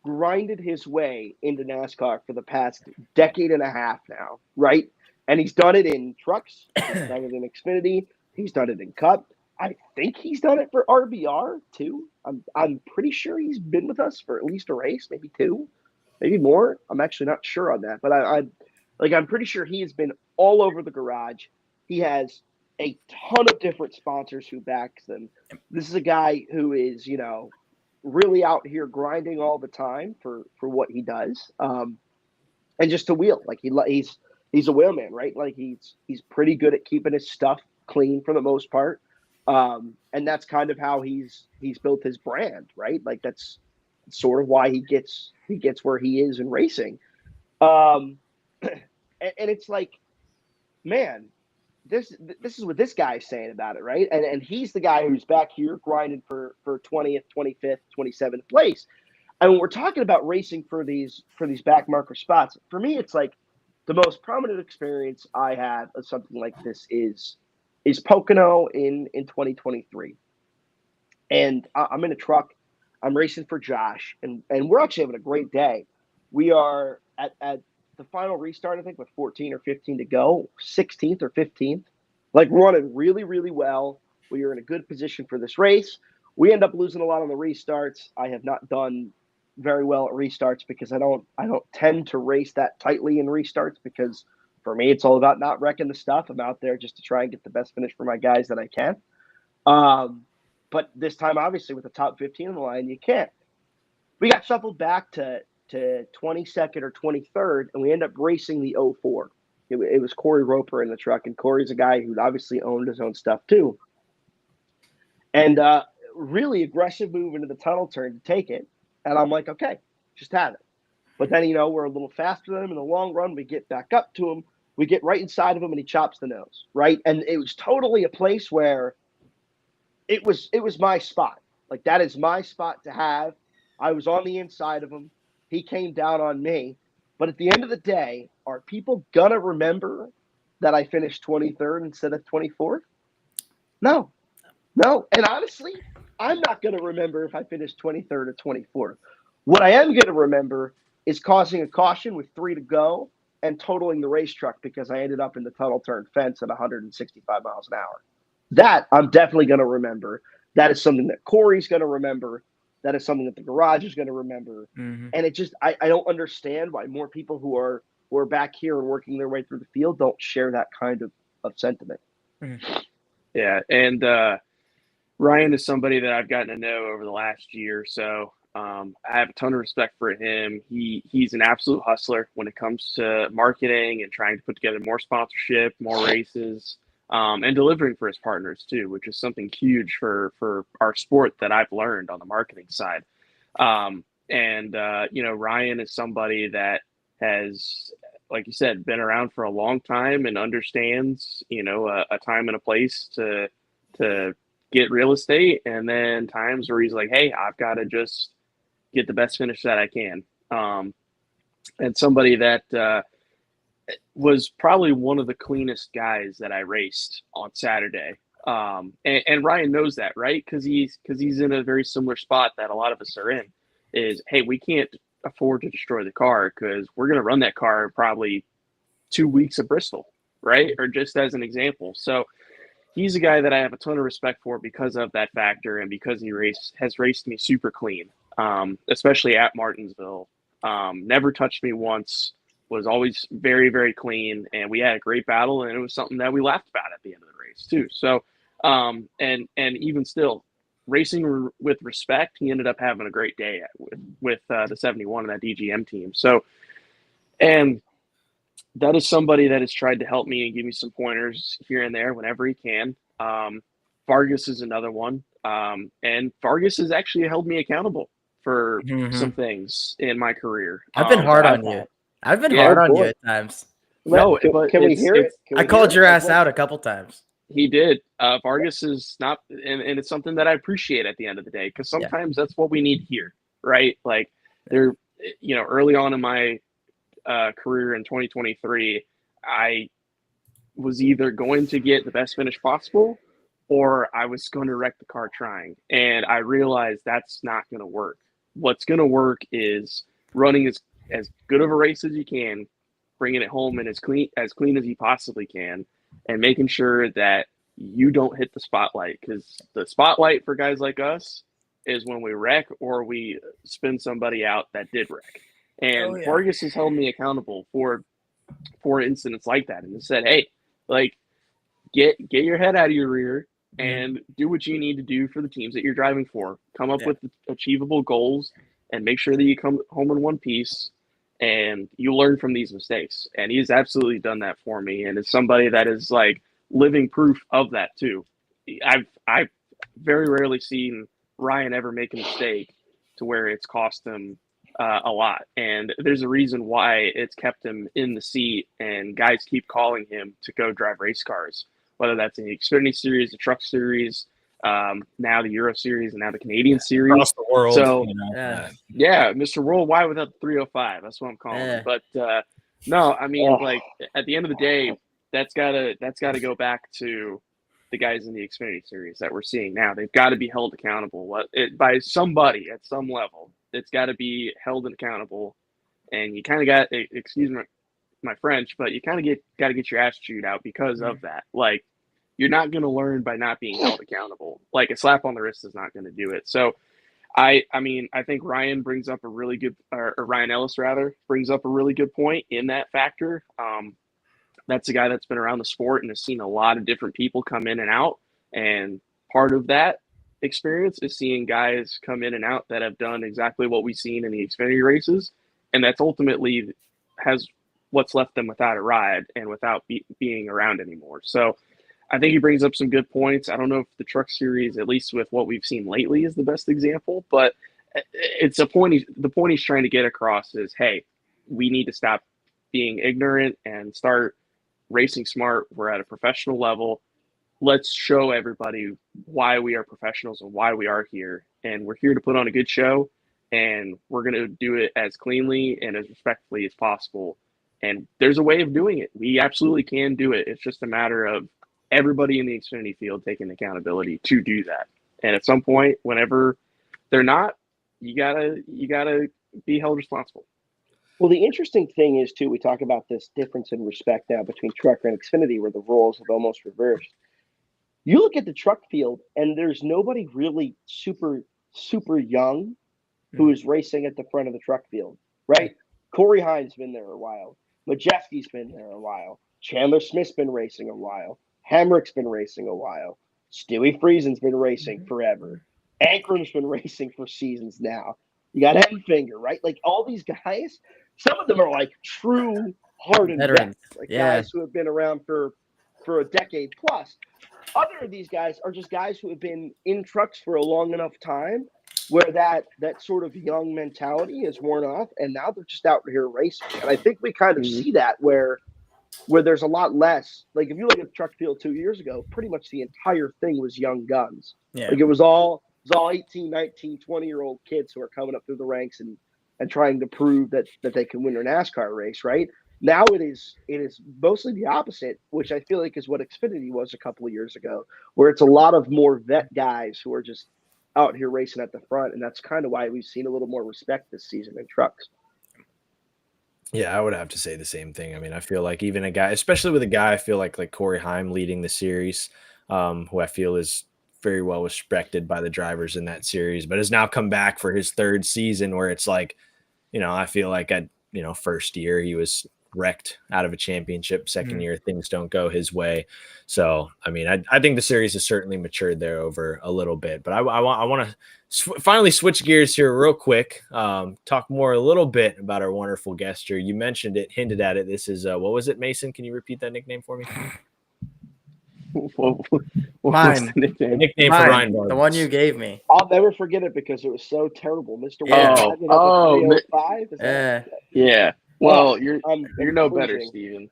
grinded his way into NASCAR for the past decade and a half now, right? And he's done it in trucks. He's done it in Xfinity. He's done it in Cup. I think he's done it for RBR too. I'm pretty sure he's been with us for at least a race, maybe 2, maybe more. I'm actually not sure on that, but I'm pretty sure he has been all over the garage. He has a ton of different sponsors who backs them. This is a guy who is, really out here grinding all the time for what he does. And just to wheel, like he's a wheelman, right? Like he's pretty good at keeping his stuff clean for the most part. And that's kind of how he's built his brand, right? Like that's sort of why he gets where he is in racing. And it's like, man, this is what this guy is saying about it, right? And he's the guy who's back here grinding for 20th, 25th, 27th place. And when we're talking about racing for these back marker spots, for me, it's like the most prominent experience I had of something like this is Pocono in 2023. And I'm in a truck. I'm racing for Josh, and we're actually having a great day. We are at the final restart, I think, with 14 or 15 to go, 16th or 15th. Like, we're running really, really well. We are in a good position for this race. We end up losing a lot on the restarts. I have not done very well at restarts because I don't tend to race that tightly in restarts, because for me it's all about not wrecking the stuff. I'm out there just to try and get the best finish for my guys that I can. But this time, obviously, with the top 15 on the line, you can't. We got shuffled back to 22nd or 23rd, and we end up racing the 04. It was Corey Roper in the truck, and Corey's a guy who'd obviously owned his own stuff too. And really aggressive move into the tunnel turn to take it. And I'm like, okay, just have it. But then, we're a little faster than him in the long run. We get back up to him. We get right inside of him, and he chops the nose, right? And it was totally a place where it was my spot. Like, that is my spot to have. I was on the inside of him. He came down on me. But at the end of the day, are people going to remember that I finished 23rd instead of 24th? No. And honestly, I'm not going to remember if I finished 23rd or 24th. What I am going to remember is causing a caution with 3 to go and totaling the race truck because I ended up in the tunnel turn fence at 165 miles an hour. That I'm definitely going to remember. That is something that Corey's going to remember. That is something that the garage is going to remember. Mm-hmm. And it just, I don't understand why more people who are back here and working their way through the field don't share that kind of sentiment. Mm-hmm. Yeah. And Ryan is somebody that I've gotten to know over the last year or so. I have a ton of respect for him. He's an absolute hustler when it comes to marketing and trying to put together more sponsorship, more races. And delivering for his partners too, which is something huge for our sport that I've learned on the marketing side. Ryan is somebody that has, like you said, been around for a long time and understands, a time and a place to get real estate, and then times where he's like, hey, I've got to just get the best finish that I can. And somebody that was probably one of the cleanest guys that I raced on Saturday. And Ryan knows that, right? Because he's in a very similar spot that a lot of us are in. Is, hey, we can't afford to destroy the car because we're going to run that car probably 2 weeks of Bristol, right? Or just as an example. So he's a guy that I have a ton of respect for because of that factor and because he has raced me super clean, especially at Martinsville. Never touched me once. Was always very, very clean, and we had a great battle, and it was something that we laughed about at the end of the race too. So, and even still, racing with respect, he ended up having a great day with the 71 and that DGM team. So, and that is somebody that has tried to help me and give me some pointers here and there whenever he can. Vargas is another one, and Vargas has actually held me accountable for some things in my career. I've been hard on you. I've been hard on you at times. No, can we hear it? I called your ass out a couple times. He did. Vargas is not, and it's something that I appreciate at the end of the day, because sometimes that's what we need here, right? Like, early on in my career in 2023, I was either going to get the best finish possible or I was going to wreck the car trying. And I realized that's not going to work. What's going to work is running as good of a race as you can, bringing it home and as clean as you possibly can, and making sure that you don't hit the spotlight, because the spotlight for guys like us is when we wreck or we spin somebody out that did wreck. And Vargas has held me accountable for incidents like that, and said, hey, like, get your head out of your rear and do what you need to do for the teams that you're driving for. Come up with achievable goals and make sure that you come home in one piece, and you learn from these mistakes. And he's absolutely done that for me, and is somebody that is like living proof of that too. I've very rarely seen Ryan ever make a mistake to where it's cost him a lot. And there's a reason why it's kept him in the seat, and guys keep calling him to go drive race cars. whether that's in the Xfinity Series, the Truck Series, now the Euro Series, and now the Canadian Series. Across the world. So, yeah, Mr. Worldwide without the 305. That's what I'm calling him. But no, I mean, like at the end of the day, that's gotta go back to the guys in the Xfinity Series that we're seeing now. They've got to be held accountable by somebody at some level. It's got to be held accountable, and you kind of got, excuse my French, but you kind of got to get your ass chewed out because of that. Like, you're not going to learn by not being held accountable. Like, a slap on the wrist is not going to do it. So, I mean, I think Ryan brings up a really good, or Ryan Ellis rather, brings up a really good point in that factor. That's a guy that's been around the sport and has seen a lot of different people come in and out. And part of that experience is seeing guys come in and out that have done exactly what we've seen in the Xfinity races. And that's ultimately has what's left them without a ride and without being around anymore. So I think he brings up some good points. I don't know if the Truck Series, at least with what we've seen lately, is the best example, but it's a point. The point he's trying to get across is, hey, we need to stop being ignorant and start racing smart. We're at a professional level. Let's show everybody why we are professionals and why we are here. And we're here to put on a good show, and we're going to do it as cleanly and as respectfully as possible. And there's a way of doing it. We absolutely can do it. It's just a matter of everybody in the Xfinity field taking accountability to do that. And at some point, whenever they're not, you gotta be held responsible. Well, the interesting thing is, too, we talk about this difference in respect now between Trucker and Xfinity, where the roles have almost reversed. You look at the truck field, and there's nobody really super, super young who is racing at the front of the truck field, right? Corey Hines been there a while. Majeski's been there a while. Chandler Smith's been racing a while. Hamrick's been racing a while. Stewie Friesen's been racing forever. Ankram's been racing for seasons now. You got Hemfinger, right? Like, all these guys, some of them are like true hardened veterans, vets, guys who have been around for a decade plus. Other of these guys are just guys who have been in trucks for a long enough time where that sort of young mentality is worn off, and now they're just out here racing. And I think we kind of see that where there's a lot less. Like, if you look at the truck field 2 years ago, pretty much the entire thing was young guns. Yeah. Like, it was all 18, 19, 20-year-old kids who are coming up through the ranks and trying to prove that they can win a NASCAR race, right? Now it is mostly the opposite, which I feel like is what Xfinity was a couple of years ago, where it's a lot of more vet guys who are just out here racing at the front, and that's kind of why we've seen a little more respect this season in trucks. Yeah, I would have to say the same thing. I mean, I feel like even a guy, especially with a guy, I feel like Corey Heim leading the series, who I feel is very well respected by the drivers in that series, but has now come back for his third season where it's like, I feel like first year he was wrecked out of a championship. Second year, things don't go his way. So, I mean, I think the series has certainly matured there over a little bit, but I want to finally switch gears here real quick. Talk more a little bit about our wonderful guest here. You mentioned it, hinted at it. This is, what was it, Mason? Can you repeat that nickname for me? Mine. Nickname for Ryan Barnes. The one you gave me. I'll never forget it because it was so terrible. Mr. Yeah. Well, you're no better, Steven.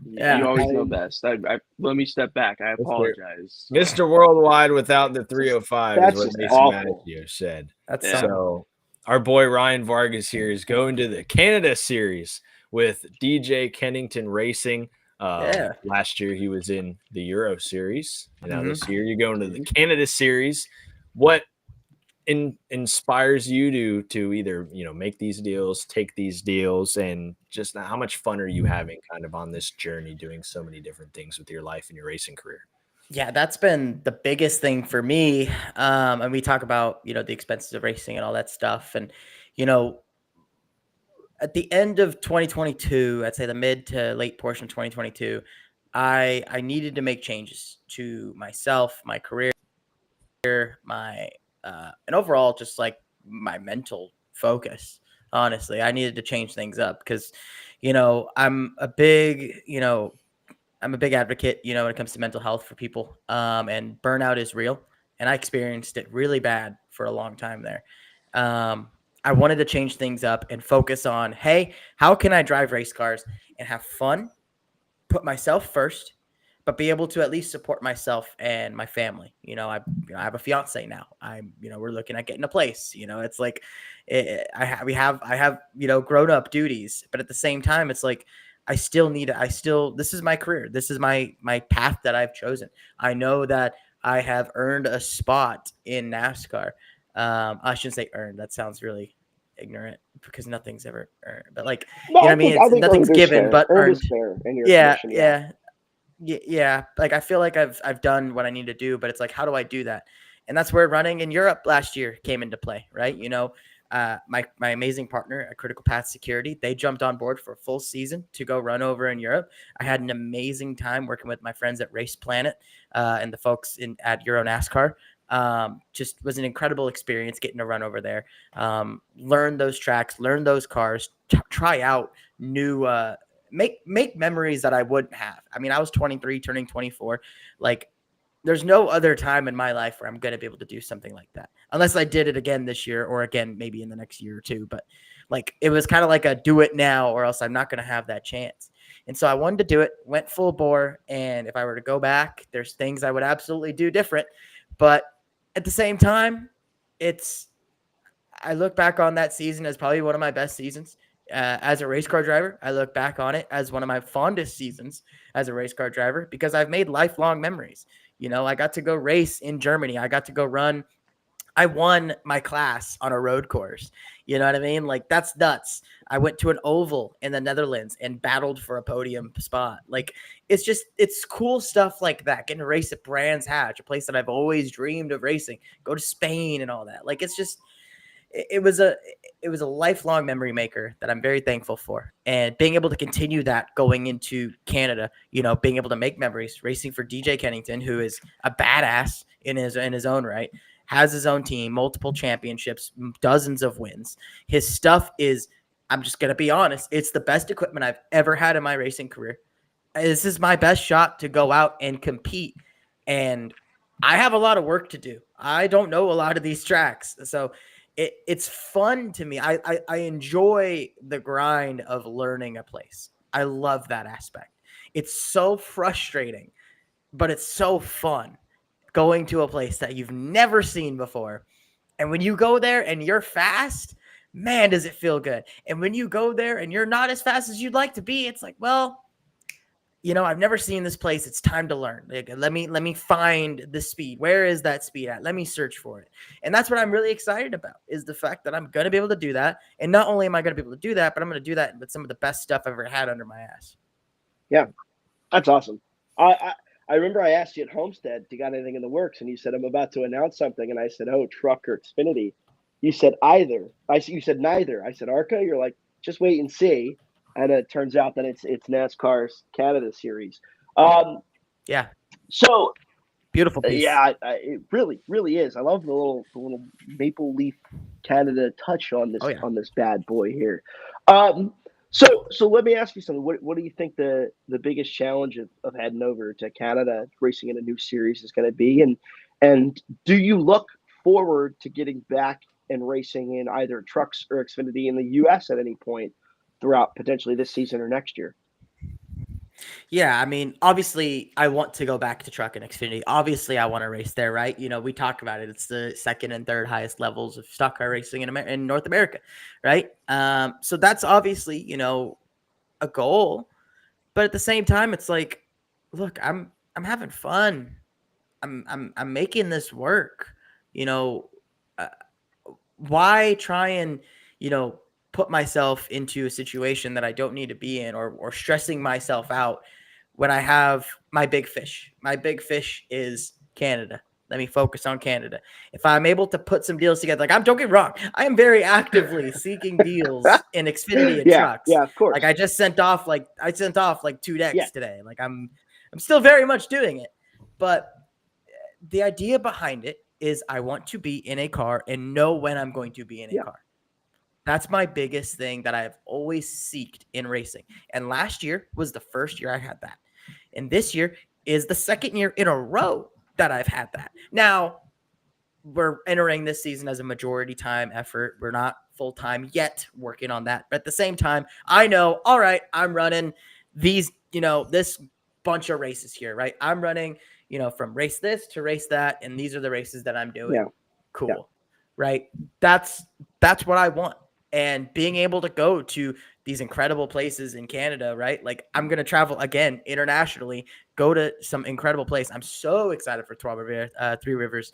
You always know best. Let me step back. I apologize. Mr. Worldwide without the 305 is what Mason Matthew said. That's so. Our boy Ryan Vargas here is going to the Canada Series with DJ Kennington Racing. Last year he was in the Euro Series. And now this year you're going to the Canada Series. What inspires you to either make these deals, take these deals, and just how much fun are you having kind of on this journey doing so many different things with your life and your racing career? Yeah, that's been the biggest thing for me. And we talk about the expenses of racing and all that stuff, and at the end of 2022, I'd say the mid to late portion of 2022, I needed to make changes to myself, my career, my and overall just like my mental focus. Honestly, I needed to change things up because I'm a big advocate when it comes to mental health for people, and burnout is real, and I experienced it really bad for a long time there. I wanted to change things up and focus on, hey, how can I drive race cars and have fun, put myself first, but be able to at least support myself and my family. I have a fiance now. We're looking at getting a place. It's like I have grown up duties, but at the same time, it's like this is my career. This is my path that I've chosen. I know that I have earned a spot in NASCAR. I shouldn't say earned. That sounds really ignorant because nothing's ever earned. But like, No, I mean? I It's think nothing's earned is given, fair. but Earned earned. is fair in your Yeah, position. yeah. Like I feel like I've done what I need to do, but it's like, how do I do that? And that's where running in Europe last year came into play, right? My amazing partner at Critical Path Security, they jumped on board for a full season to go run over in Europe. I had an amazing time working with my friends at Race Planet and the folks at Euro NASCAR. Just was an incredible experience getting to run over there, learn those tracks, learn those cars, try out new, make memories that I wouldn't have. I mean, I was 23, turning 24. Like, there's no other time in my life where I'm going to be able to do something like that, unless I did it again this year or again maybe in the next year or two. But like, it was kind of like a do it now or else I'm not going to have that chance. And so I wanted to do it, went full bore. And if I were to go back, there's things I would absolutely do different. But at the same time, I look back on that season as probably one of my best seasons. As a race car driver, I look back on it as one of my fondest seasons as a race car driver because I've made lifelong memories. I got to go race in Germany. I got to go run. I won my class on a road course. You know what I mean? Like, that's nuts. I went to an oval in the Netherlands and battled for a podium spot. Like, it's cool stuff like that. Getting to race at Brands Hatch, a place that I've always dreamed of racing. Go to Spain and all that. Like, it was a lifelong memory maker that I'm very thankful for. And being able to continue that going into Canada, being able to make memories, racing for DJ Kennington, who is a badass in his own right, has his own team, multiple championships, dozens of wins. His stuff is, I'm just going to be honest, it's the best equipment I've ever had in my racing career. This is my best shot to go out and compete. And I have a lot of work to do. I don't know a lot of these tracks. So it's fun to me. I enjoy the grind of learning a place. I love that aspect. It's so frustrating, but it's so fun going to a place that you've never seen before. And when you go there and you're fast, man, does it feel good. And when you go there and you're not as fast as you'd like to be, it's like, well, I've never seen this place. It's time to learn. Like, let me find the speed. Where is that speed at? Let me search for it. And that's what I'm really excited about, is the fact that I'm going to be able to do that. And not only am I going to be able to do that, but I'm going to do that with some of the best stuff I've ever had under my ass. Yeah, that's awesome. I remember I asked you at Homestead, do you got anything in the works? And you said, I'm about to announce something. And I said, oh, truck or Xfinity. You said either. You said neither. I said, ARCA? You're like, just wait and see. And it turns out that it's NASCAR's Canada series. Yeah. So beautiful piece. Yeah, it really, really is. I love the little maple leaf Canada touch on this on this bad boy here. So let me ask you something. What do you think the biggest challenge of heading over to Canada, racing in a new series, is going to be? And do you look forward to getting back and racing in either trucks or Xfinity in the U.S. at any point throughout potentially this season or next year? Yeah, I mean, obviously, I want to go back to truck and Xfinity. Obviously, I want to race there, right? We talk about it. It's the second and third highest levels of stock car racing in North America, right? So that's obviously, a goal. But at the same time, it's like, look, I'm having fun. I'm making this work. Why try and put myself into a situation that I don't need to be in, or stressing myself out when I have my big fish. My big fish is Canada. Let me focus on Canada. If I'm able to put some deals together, don't get me wrong, I am very actively seeking deals in Xfinity and trucks. Yeah, of course. Like, I sent off 2 decks today. Like, I'm still very much doing it. But the idea behind it is I want to be in a car and know when I'm going to be in a car. That's my biggest thing that I've always seeked in racing. And last year was the first year I had that. And this year is the second year in a row that I've had that. Now, we're entering this season as a majority time effort. We're not full time yet working on that. But at the same time, I know, all right, I'm running these, this bunch of races here, right? I'm running, from race this to race that, and these are the races that I'm doing. Yeah. Cool. Yeah. Right? That's what I want. And being able to go to these incredible places in Canada, right? Like, I'm going to travel again internationally, go to some incredible place. I'm so excited for Three Rivers.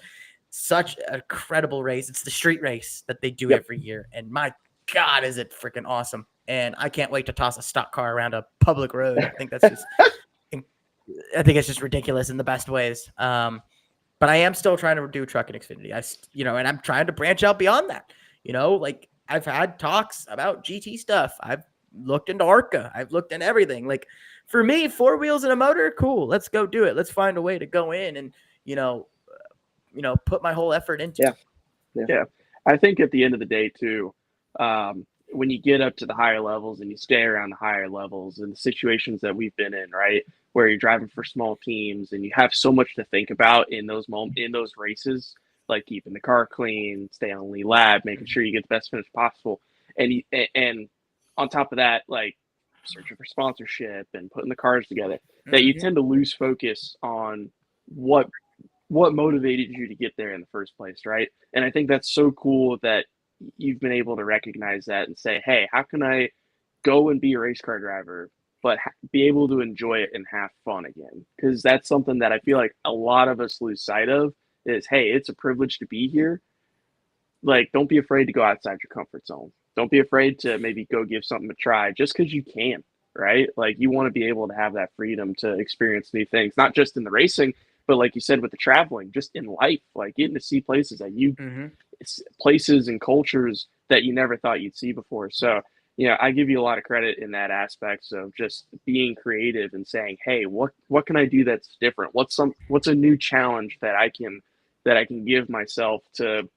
Such a credible race. It's the street race that they do every year. And my God, is it freaking awesome. And I can't wait to toss a stock car around a public road. I think it's just ridiculous in the best ways. But I am still trying to do truck and Xfinity. And I'm trying to branch out beyond that. Like, I've had talks about GT stuff. I've looked into ARCA. I've looked into everything. Like, for me, 4 wheels and a motor, cool. Let's go do it. Let's find a way to go in and, put my whole effort into it. Yeah. I think at the end of the day too, when you get up to the higher levels and you stay around the higher levels and the situations that we've been in, right, where you're driving for small teams and you have so much to think about in those races, like keeping the car clean, stay on lead lap, making sure you get the best finish possible, and on top of that, like searching for sponsorship and putting the cars together, that you tend to lose focus on what motivated you to get there in the first place, right? And I think that's so cool that you've been able to recognize that and say, hey, how can I go and be a race car driver, but be able to enjoy it and have fun again? Because that's something that I feel like a lot of us lose sight of is, hey, it's a privilege to be here. Like, don't be afraid to go outside your comfort zone. Don't be afraid to maybe go give something a try just because you can, right? Like, you want to be able to have that freedom to experience new things, not just in the racing, but like you said, with the traveling, just in life, like getting to see places that places and cultures that you never thought you'd see before. So, I give you a lot of credit in that aspect of just being creative and saying, hey, what can I do that's different? What's a new challenge that I can give myself to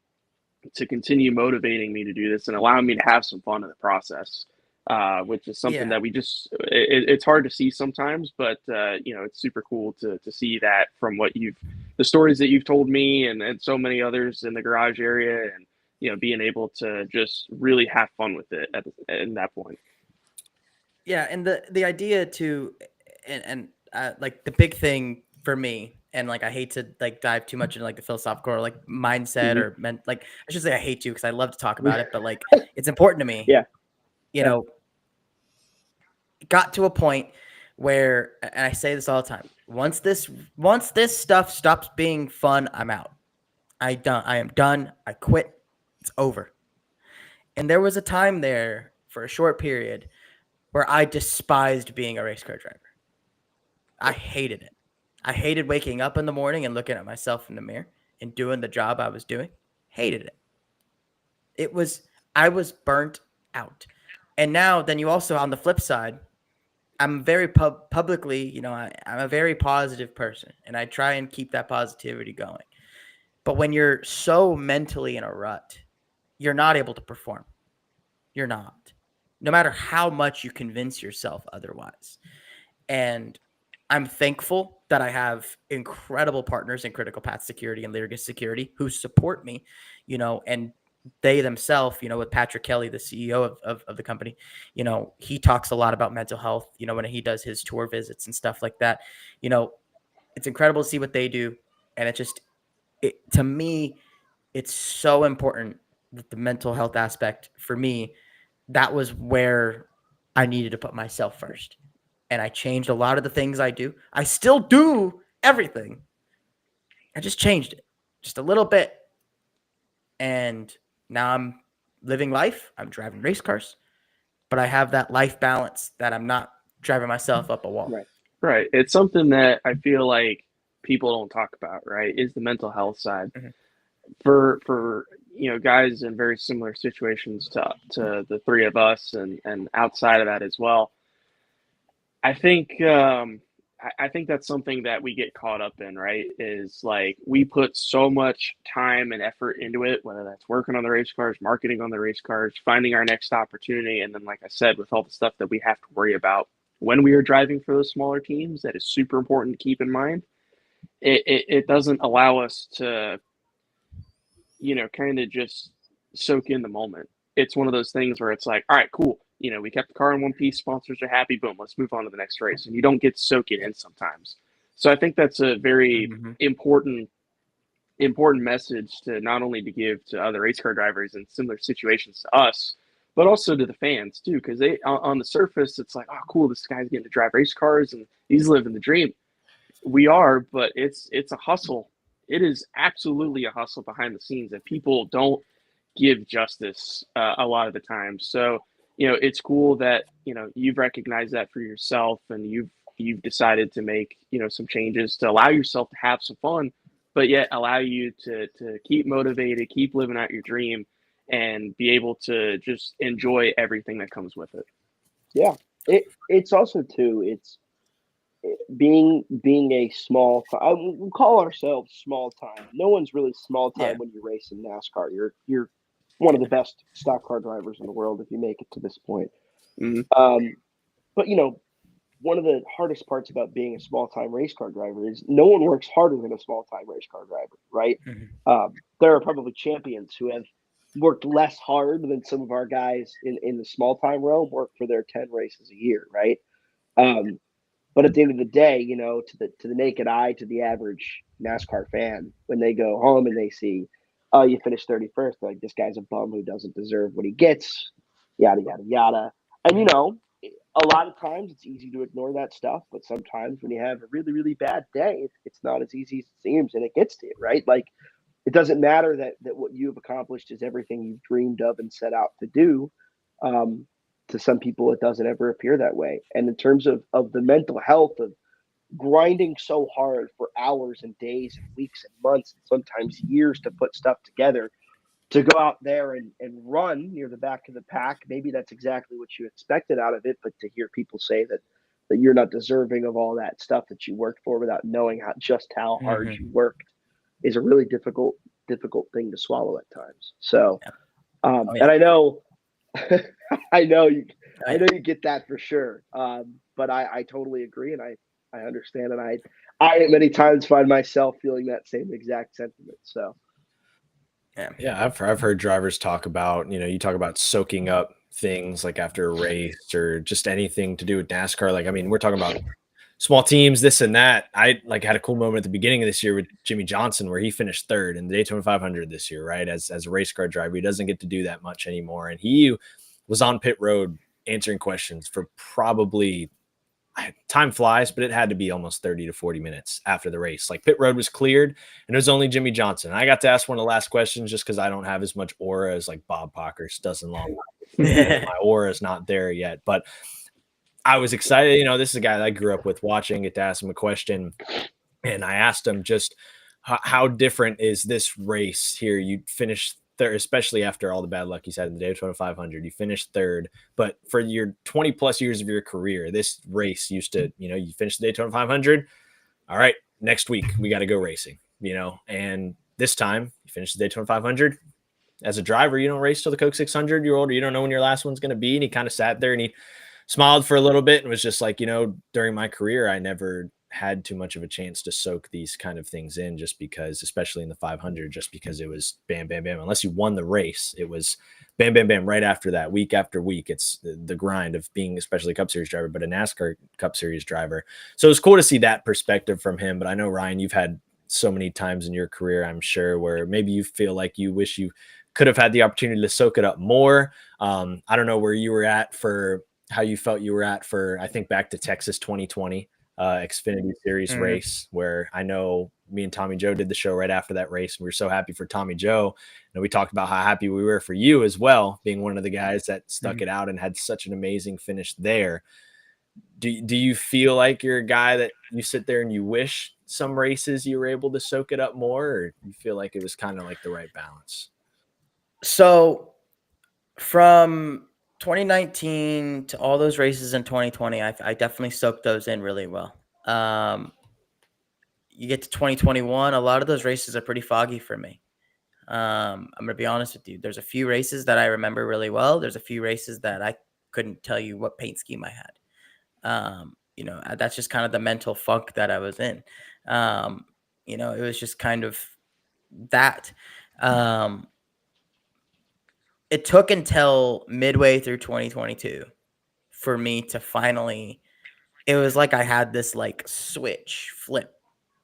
continue motivating me to do this and allowing me to have some fun in the process, which is something that we just, it's hard to see sometimes, but it's super cool to see that from the stories that you've told me and so many others in the garage area, and, being able to just really have fun with it at that point. Yeah. And the idea to, and like the big thing for me, and like, I hate to like dive too much into like the philosophical or like mindset or like, I should say I hate to, because I love to talk about it, but like, it's important to me. Yeah. Got to a point where, and I say this all the time, once this stuff stops being fun, I'm out. I am done. I quit. It's over. And there was a time there for a short period where I despised being a race car driver. I hated it. I hated waking up in the morning and looking at myself in the mirror and doing the job I was doing. Hated it. I was burnt out. And now, then you also, on the flip side, I'm very publicly, I'm a very positive person, and I try and keep that positivity going. But when you're so mentally in a rut, you're not able to perform. You're not. No matter how much you convince yourself otherwise. And I'm thankful that I have incredible partners in Critical Path Security and Lyricus Security who support me, and they themselves, with Patrick Kelly, the CEO of the company, he talks a lot about mental health, when he does his tour visits and stuff like that. It's incredible to see what they do. And to me, it's so important that the mental health aspect for me, that was where I needed to put myself first. And I changed a lot of the things I do. I still do everything. I just changed it just a little bit. And now I'm living life. I'm driving race cars, but I have that life balance that I'm not driving myself up a wall. Right. It's something that I feel like people don't talk about, right? Is the mental health side. For guys in very similar situations to the three of us and outside of that as well. I think that's something that we get caught up in, right? Is like, we put so much time and effort into it, whether that's working on the race cars, marketing on the race cars, finding our next opportunity. And then, like I said, with all the stuff that we have to worry about when we are driving for those smaller teams, that is super important to keep in mind. It doesn't allow us to, kind of just soak in the moment. It's one of those things where it's like, all right, cool. we kept the car in one piece. Sponsors are happy. Boom, let's move on to the next race. And you don't get to soak it in sometimes. So I think that's a very important message to not only to give to other race car drivers in similar situations to us, but also to the fans too, because they on the surface it's like, oh, cool, this guy's getting to drive race cars and he's living the dream. We are, but it's a hustle. It is absolutely a hustle behind the scenes that people don't give justice a lot of the time. So it's cool that you've recognized that for yourself, and you've decided to make some changes to allow yourself to have some fun, but yet allow you to keep motivated, keep living out your dream, and be able to just enjoy everything that comes with it. Yeah, it's also too. It's being a small. We call ourselves small time. No one's really small time when you race in NASCAR. You're one of the best stock car drivers in the world if you make it to this point. But one of the hardest parts about being a small time race car driver is no one works harder than a small time race car driver, right? There are probably champions who have worked less hard than some of our guys in the small time realm work for their 10 races a year, right? But at the end of the day, to the naked eye, to the average NASCAR fan, when they go home and they see, oh, you finished 31st, they're like, this guy's a bum who doesn't deserve what he gets, yada, yada, yada. And, a lot of times it's easy to ignore that stuff, but sometimes when you have a really, really bad day, it's not as easy as it seems, and it gets to you, right? Like, it doesn't matter that what you have accomplished is everything you've dreamed of and set out to do. To some people, it doesn't ever appear that way. And in terms of the mental health of grinding so hard for hours and days and weeks and months, and sometimes years to put stuff together, to go out there and run near the back of the pack, maybe that's exactly what you expected out of it. But to hear people say that you're not deserving of all that stuff that you worked for without knowing how hard you worked is a really difficult thing to swallow at times. So, and I know, I know you get that for sure. But I totally agree, and I understand, and I many times find myself feeling that same exact sentiment. So. Yeah, I've heard drivers talk about, you talk about soaking up things like after a race or just anything to do with NASCAR. Like, I mean, we're talking about small teams, this and that. I had a cool moment at the beginning of this year with Jimmy Johnson where he finished third in the Daytona 500 this year, right? As a race car driver, he doesn't get to do that much anymore. And he was on pit road answering questions for probably, time flies, but it had to be almost 30 to 40 minutes after the race. Like, pit road was cleared and it was only Jimmy Johnson. I got to ask one of the last questions just because I don't have as much aura as like Bob Pockers does in Long Island. My aura is not there yet, but I was excited. This is a guy that I grew up with watching, get to ask him a question. And I asked him just how different is this race here? You finished third, especially after all the bad luck he's had in the Daytona 500. You finished third, but for your 20 plus years of your career, this race used to, you finished the Daytona 500. All right, next week we got to go racing, and this time you finished the Daytona 500. As a driver, you don't race till the Coke 600. You're older. You don't know when your last one's going to be. And he kind of sat there and he smiled for a little bit and was just like, during my career, I never had too much of a chance to soak these kind of things in, just because, especially in the 500, just because it was bam, bam, bam. Unless you won the race, it was bam, bam, bam right after that, week after week. It's the grind of being, especially a Cup Series driver, but a NASCAR Cup Series driver. So it was cool to see that perspective from him. But I know, Ryan, you've had so many times in your career, I'm sure, where maybe you feel like you wish you could have had the opportunity to soak it up more. I don't know where you were at for how you felt you were at for, I think back to Texas 2020 Xfinity Series race, where I know me and Tommy Joe did the show right after that race. We were so happy for Tommy Joe. And we talked about how happy we were for you as well, being one of the guys that stuck it out and had such an amazing finish there. Do you feel like you're a guy that you sit there and you wish some races you were able to soak it up more, or you feel like it was kind of like the right balance? So from 2019 to all those races in 2020, I definitely soaked those in really well. You get to 2021, a lot of those races are pretty foggy for me. I'm going to be honest with you. There's a few races that I remember really well. There's a few races that I couldn't tell you what paint scheme I had. That's just kind of the mental funk that I was in. It was just kind of that. it took until midway through 2022 for me to finally, it was like I had this like switch flip.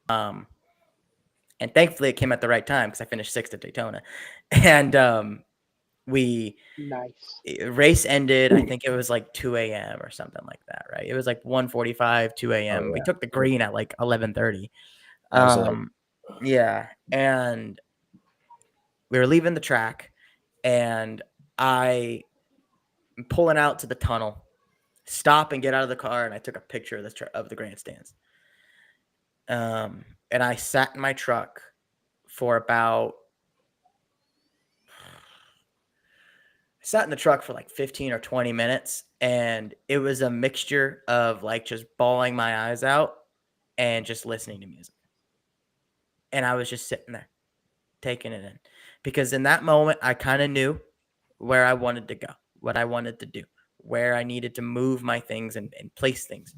And thankfully it came at the right time because I finished 6th at Daytona. And we Nice. race ended, I think it was like 2 a.m. or something like that, right? It was like 1:45, 2 a.m. Oh, We yeah. took the green at like 11:30. That was late. Yeah. And we were leaving the track and I am pulling out to the tunnel, stop and get out of the car, and I took a picture of the grandstands. And I sat in my truck for about like 15 or 20 minutes, and it was a mixture of like just bawling my eyes out and just listening to music. And I was just sitting there taking it in, because in that moment I kind of knew where I wanted to go, what I wanted to do, where I needed to move my things and place things.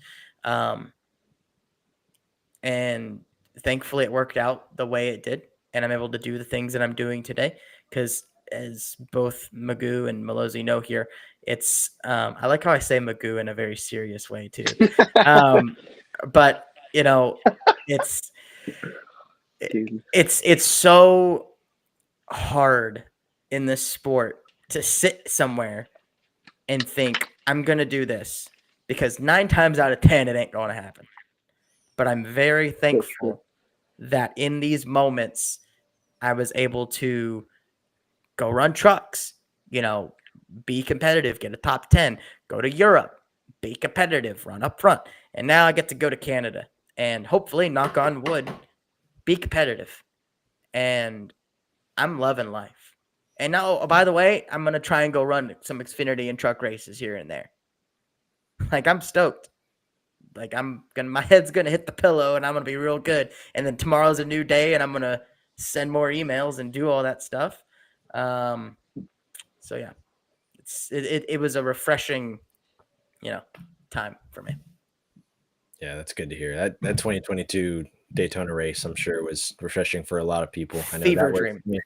And thankfully it worked out the way it did, and I'm able to do the things that I'm doing today. Because as both Magoo and Malozzi know here, it's I like how I say Magoo in a very serious way too. But you know, it's so hard in this sport to sit somewhere and think I'm gonna do this, because 9 times out of 10 it ain't gonna happen. But I'm very thankful that in these moments I was able to go run trucks, be competitive, get a top 10, go to Europe, be competitive, run up front. And now I get to go to Canada and hopefully, knock on wood, be competitive. And I'm loving life. And now, oh, by the way, I'm going to try and go run some Xfinity and truck races here and there. Like, I'm stoked. Like, my head's going to hit the pillow and I'm going to be real good. And then tomorrow's a new day and I'm going to send more emails and do all that stuff. So yeah, it was a refreshing, time for me. Yeah, that's good to hear. That 2022 Daytona race, I'm sure, was refreshing for a lot of people. I know Fever that dream. was,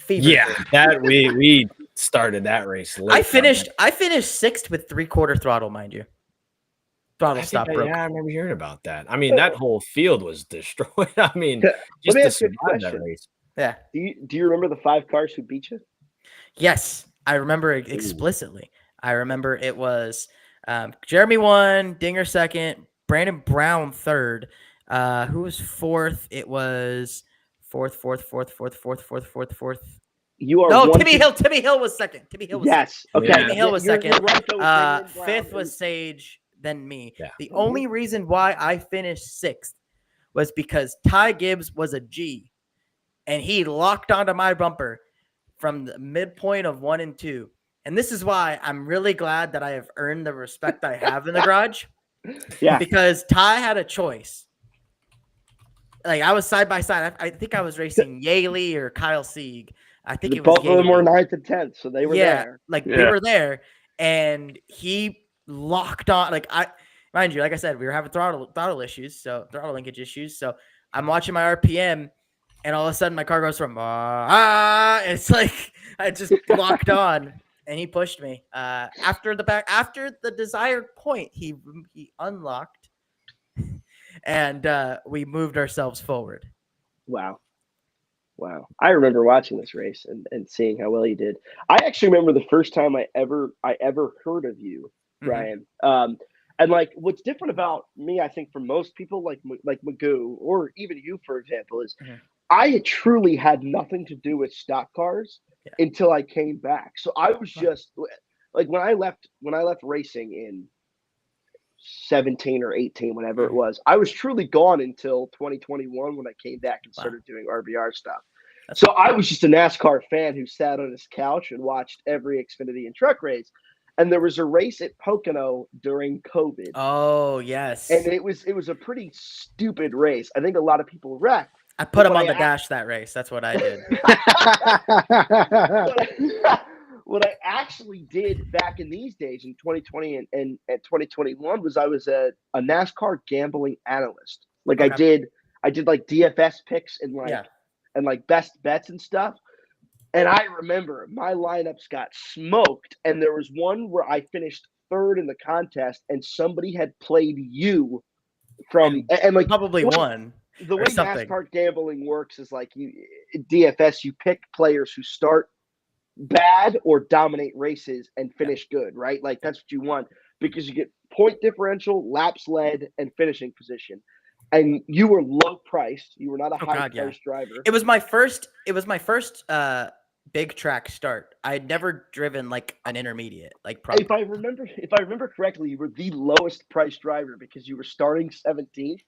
Fever yeah, dream. that we started that race late. I finished 6th with 3/4 throttle, mind you. Throttle stop broke. Yeah, I remember hearing about that. I mean, that whole field was destroyed. I mean, just me to ask you a survive that question. race. Yeah. Do you remember the 5 cars who beat you? Yes, I remember it explicitly. I remember it was Jeremy 1, Dinger 2nd, Brandon Brown 3rd. Who was 4th? It was 4th. You are no, Timmy Hill. Timmy Hill was 2nd. Timmy Hill was yes. second. Okay. Timmy Hill was You're 2nd. right, though, with Brandon Brown. 5th was Sage, then me. Yeah. The only reason why I finished 6th was because Ty Gibbs was a G, and he locked onto my bumper from the midpoint of 1 and 2. And this is why I'm really glad that I have earned the respect I have in the garage. Yeah. Because Ty had a choice. Like, I was side by side. I think I was racing Yaley or Kyle Sieg. I think it was both of them were Yaley. 9th and 10th, so they were there. We were there, and he locked on. Mind you, like I said, we were having throttle linkage issues. So I'm watching my RPM, and all of a sudden my car goes from it's like I just locked on, and he pushed me. After the desired point, he unlocked, and we moved ourselves forward. Wow. I remember watching this race and seeing how well you did. I actually remember the first time I ever heard of you, Brian. And like, what's different about me, I think, for most people, like Magoo or even you, for example, is I truly had nothing to do with stock cars until I came back. So I was just like, when I left racing in 17 or 18, whatever it was, I was truly gone until 2021 when I came back and started doing RBR stuff. So I was just a NASCAR fan who sat on his couch and watched every Xfinity and truck race. And there was a race at Pocono during COVID. Oh, yes. And it was a pretty stupid race. I think a lot of people wrecked. I put him on the dash that race. That's what I did. What I actually did back in these days in 2020 and 2021 was I was a NASCAR gambling analyst. Like, I did like DFS picks and like best bets and stuff. And I remember my lineups got smoked, and there was one where I finished third in the contest, and somebody had played you from and like Probably won the or way something. NASCAR gambling works is like you DFS, you pick players who start bad or dominate races and finish good, right? Like that's what you want because you get point differential, laps led, and finishing position. And you were low priced. You were not a Oh high God, yeah. priced driver. It was my first big track start. I had never driven like an intermediate, like proper. If I remember correctly, you were the lowest priced driver because you were starting 17th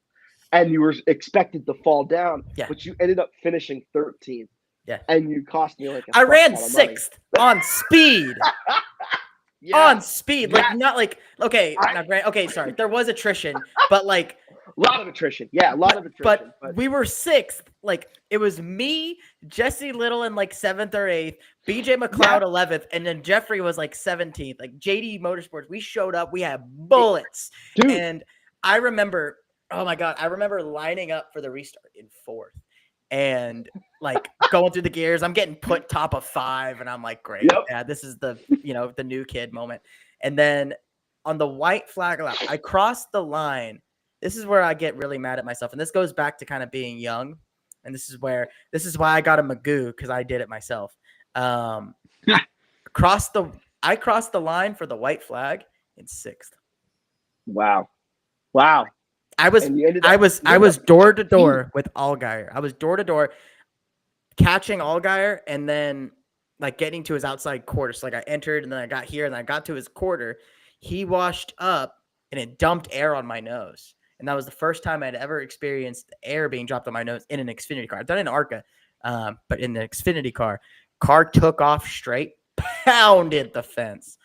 and you were expected to fall down, Yeah. but you ended up finishing 13th. Yeah. And you cost me like a I fuck ran ton of money. 6th on speed. Yeah, On speed, like Yeah. not like okay, I- not great. Okay, sorry, there was attrition, but like a lot of attrition. Yeah, a lot of attrition. But we were 6th. Like it was me, Jesse Little in like 7th or 8th, BJ McLeod 11th, and then Jeffrey was like 17th. Like JD Motorsports, we showed up, we had bullets. Dude. And I remember, oh my God, I remember lining up for the restart in 4th and like going through the gears. I'm getting put top of 5, and I'm like, great. Yep. Yeah, this is the new kid moment. And then on the white flag lap, I crossed the line. This is where I get really mad at myself. And this goes back to kind of being young. And this is why I got a Magoo, because I did it myself. I crossed the line for the white flag in 6th. Wow. I was door to door with Allgaier. I was door to door catching Allgaier and then like getting to his outside quarter. So like I entered and then I got here and then I got to his quarter. He washed up and it dumped air on my nose. And that was the first time I'd ever experienced air being dropped on my nose in an Xfinity car. I've done it in ARCA, but in the Xfinity car took off straight, pounded the fence,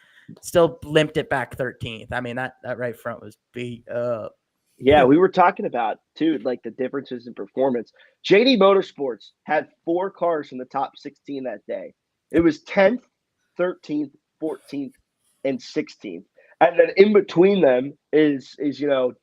still limped it back 13th. I mean, that right front was beat up. Yeah, we were talking about, too, like the differences in performance. JD Motorsports had 4 cars in the top 16 that day. It was 10th, 13th, 14th, and 16th. And then in between them is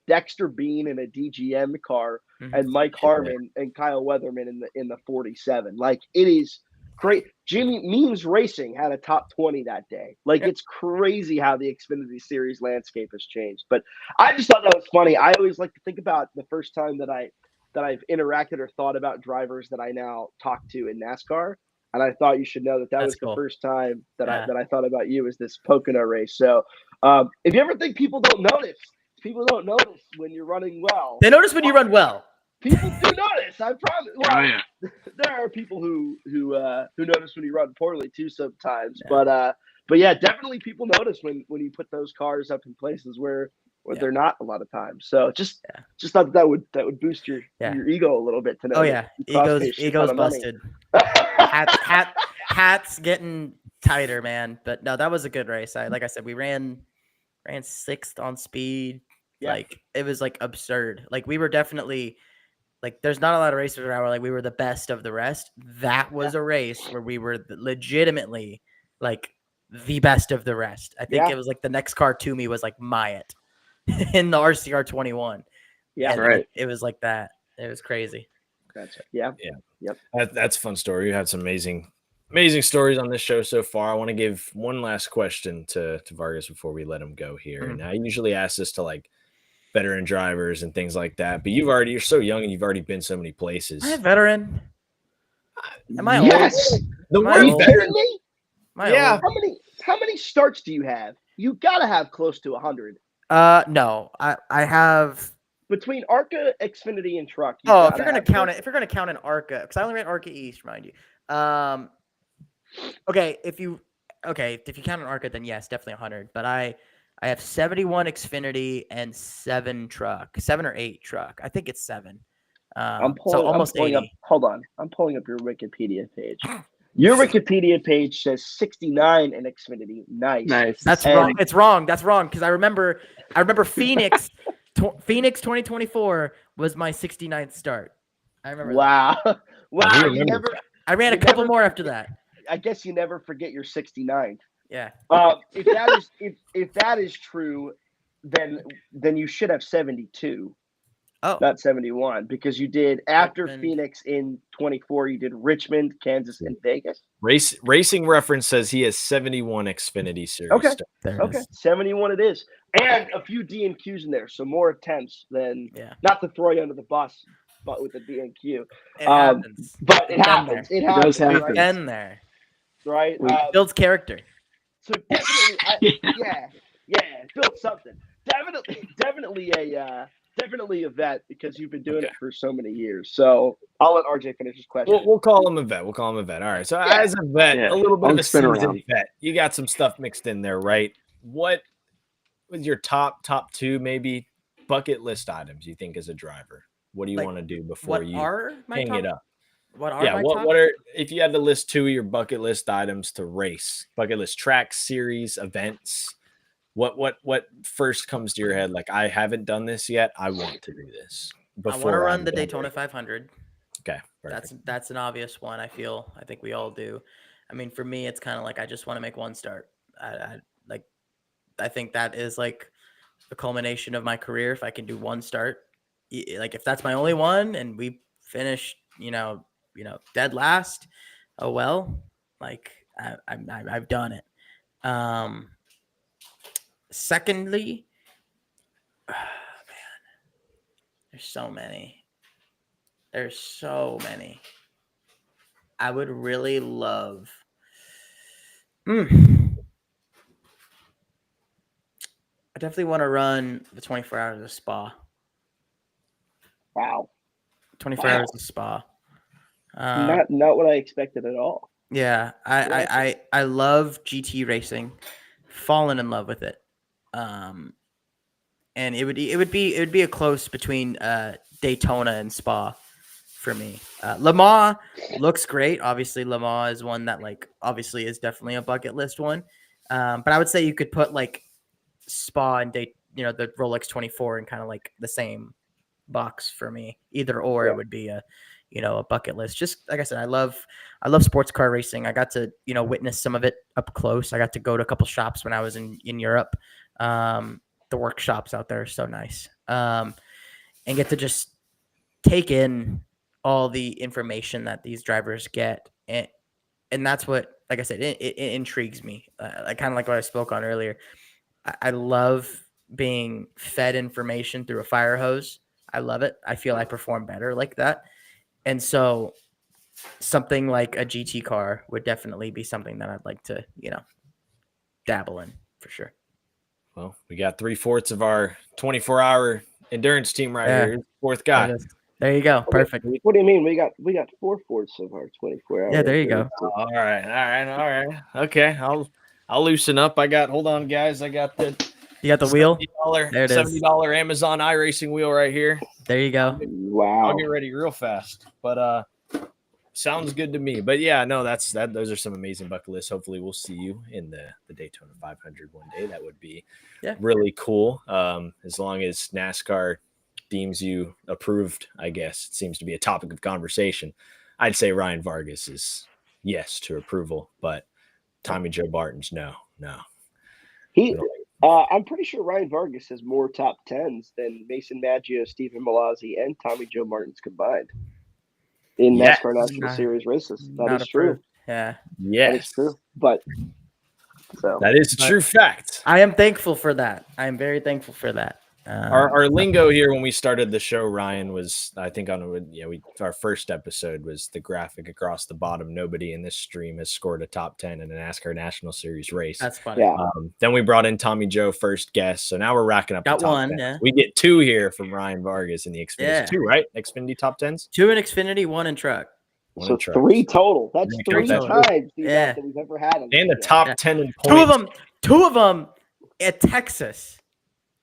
Dexter Bean in a DGM car and Mike Harmon and Kyle Weatherman in the 47. Like it is great. Jimmy Means Racing had a top 20 that day. Like it's crazy how the Xfinity Series landscape has changed. But I just thought that was funny. I always like to think about the first time that I've interacted or thought about drivers that I now talk to in NASCAR. And I thought you should know that was cool. The first time that I thought about you is this Pocono race. So if you ever think people don't notice when you're running well. They notice when you run well. People do notice. I promise. Well, there are people who notice when you run poorly too sometimes. Yeah. But yeah, definitely people notice when you put those cars up in places where they're not a lot of times. So just thought that would boost your ego a little bit to know. Oh yeah, ego's busted. Hats getting tighter, man. But no, that was a good race. Like I said, we ran 6th on speed. Yeah. Like it was like absurd. Like we were definitely like there's not a lot of races around where like we were the best of the rest. That was a race where we were legitimately like the best of the rest. I think it was like the next car to me was like Myatt in the RCR 21. Yeah, and right. It was like that. It was crazy. Gotcha. Yeah. Yep. That's a fun story. You had some amazing stories on this show so far. I want to give one last question to Vargas before we let him go here. And I usually ask this to like veteran drivers and things like that, but you're so young and you've already been so many places. Am I a veteran? Am I yes. old? The word veteran. Yeah. Old? How many starts do you have? You gotta have close to 100. No. I have between ARCA, Xfinity, and Truck. If you're gonna count an ARCA, because I only ran ARCA East, mind you. Okay, if you count an ARCA, then yes, definitely 100. But I have 71 Xfinity and 7 or 8 truck. I think it's 7. Almost 80. Hold on, I'm pulling up your Wikipedia page. Your Wikipedia page says 69 in Xfinity. Nice. That's wrong. It's wrong. That's wrong because I remember Phoenix. Phoenix 2024 was my 69th start. I remember. Wow. I ran a couple more after that. I guess you never forget your 69th. Yeah. If that is true, then you should have 72. Oh, not 71, because you did after Richmond. Phoenix in 24. You did Richmond, Kansas, and Vegas. Racing Reference says he has 71 Xfinity Series. Okay. starts. there it Okay, is. 71 it is, and a few DNQs in there, so more attempts than. Yeah. Not to throw you under the bus, but with the DNQ. It happens. But We've it been happens. there. It does happens. happen. Right? Been there. Right? Builds character. So definitely, yeah, built something. Definitely a vet, because you've been doing it for so many years. So I'll let RJ finish his question. We'll call him a vet. We'll call him a vet. All right. So Yeah. as a vet, Yeah. a little bit I'll of a spin seasoned around. vet. You got some stuff mixed in there, right? What was your top two maybe bucket list items you think as a driver? What do you Like, want to do before What you are my hang top? it up? What are Yeah, my what top? what are if you had to list 2 of your bucket list items to race, bucket list tracks, series, events? What first comes to your head? Like, I haven't done this yet. I want to do this. I want to before run I'm the done Daytona racing. 500. Okay, perfect. That's an obvious one. I think we all do. I mean, for me, it's kind of like I just want to make one start. I think that is like the culmination of my career. If I can do one start, like if that's my only one, and we finish, dead last, oh well. Like I've done it. Secondly, man, there's so many. I would really love. I definitely want to run the 24 hours of Spa. Wow. 24 hours of Spa. Not what I expected at all. Yeah, I love GT racing. Fallen in love with it. And it would be a close between Daytona and Spa for me. Le Mans looks great. Obviously, Le Mans is one that obviously is definitely a bucket list one. But I would say you could put Spa and the Rolex 24 in kind of like the same box for me. Either or, it would be a bucket list. Just like I said, I love sports car racing. I got to witness some of it up close. I got to go to a couple shops when I was in Europe. The workshops out there are so nice, and get to just take in all the information that these drivers get, and that's what, like I said, it intrigues me. I kind of like what I spoke on earlier. I love being fed information through a fire hose. I love it. I feel I perform better like that. And so something like a GT car would definitely be something that I'd like to, dabble in for sure. Well, we got 3/4 of our 24-hour endurance team right here. Fourth guy. There you go. Perfect. What do you mean? We got 4/4 of our 24 hours. Yeah, there you go. All right. Okay, I'll loosen up. Hold on, guys. I got the. You got the wheel? There it is. $70 Amazon iRacing wheel right here. There you go. Wow. I'll get ready real fast. But sounds good to me. But yeah, no, those are some amazing bucket lists. Hopefully we'll see you in the Daytona 500 one day. That would be really cool. As long as NASCAR deems you approved, I guess. It seems to be a topic of conversation. I'd say Ryan Vargas is yes to approval, but Tommy Joe Barton's no. I'm pretty sure Ryan Vargas has more top 10s than Mason Maggio, Stephen Malazzi, and Tommy Joe Martins combined in NASCAR National Series races. That is true. Yeah. That is true. But that is a true fact. I am thankful for that. I am very thankful for that. Our lingo here when we started the show, Ryan, was I think our first episode was the graphic across the bottom. Nobody in this stream has scored a top 10 in a NASCAR National Series race. That's funny. Yeah. Then we brought in Tommy Joe, first guest, so now we're racking up. Got the top one. 10. Yeah. We get 2 here from Ryan Vargas in the Xfinity. Yeah. 2, right? Xfinity top 10s. 2 in Xfinity, 1 in truck. So 3 total. That's 3 times that we've ever had. And the top 10 in points. Two of them at Texas.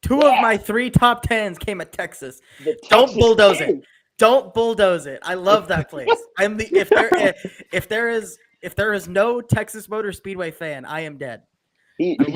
2 of my 3 top 10s came at Texas. Don't bulldoze it. Don't bulldoze it. I love that place. If there is no Texas Motor Speedway fan, I am dead. He might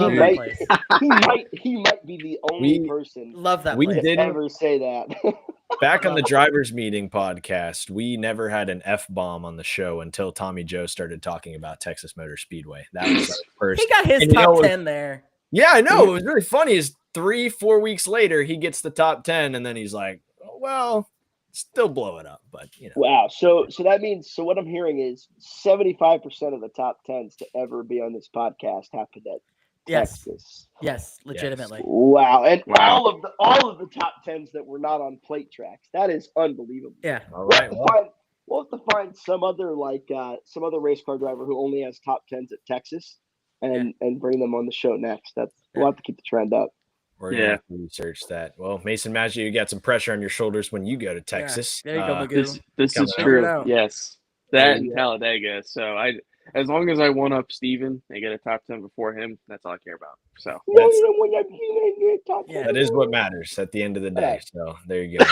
be the only person. Love that. We place. didn't ever say that. Back on the Drivers Meeting podcast, we never had an F-bomb on the show until Tommy Joe started talking about Texas Motor Speedway. That was our first. He got his top 10 there. Yeah, I know. It was really funny. Is 3-4 weeks later, he gets the top 10, and then he's like, oh, well, still blow it up, but Wow. So that means what I'm hearing is 75% of the top tens to ever be on this podcast happened at Yes. Texas. Yes, legitimately. Wow. And Wow. all of the top tens that were not on plate tracks. That is unbelievable. Yeah. All right. We'll have to find some other race car driver who only has top tens at Texas and bring them on the show next. We'll have to keep the trend up. We're gonna have to research that. Well, Mason Maggio, you got some pressure on your shoulders when you go to Texas. There you go, Magoo. This is Figure it true. out. Yes, that and Talladega. So as long as I one up Steven and get a top 10 before him, that's all I care about. So that is what matters at the end of the day. So there you go.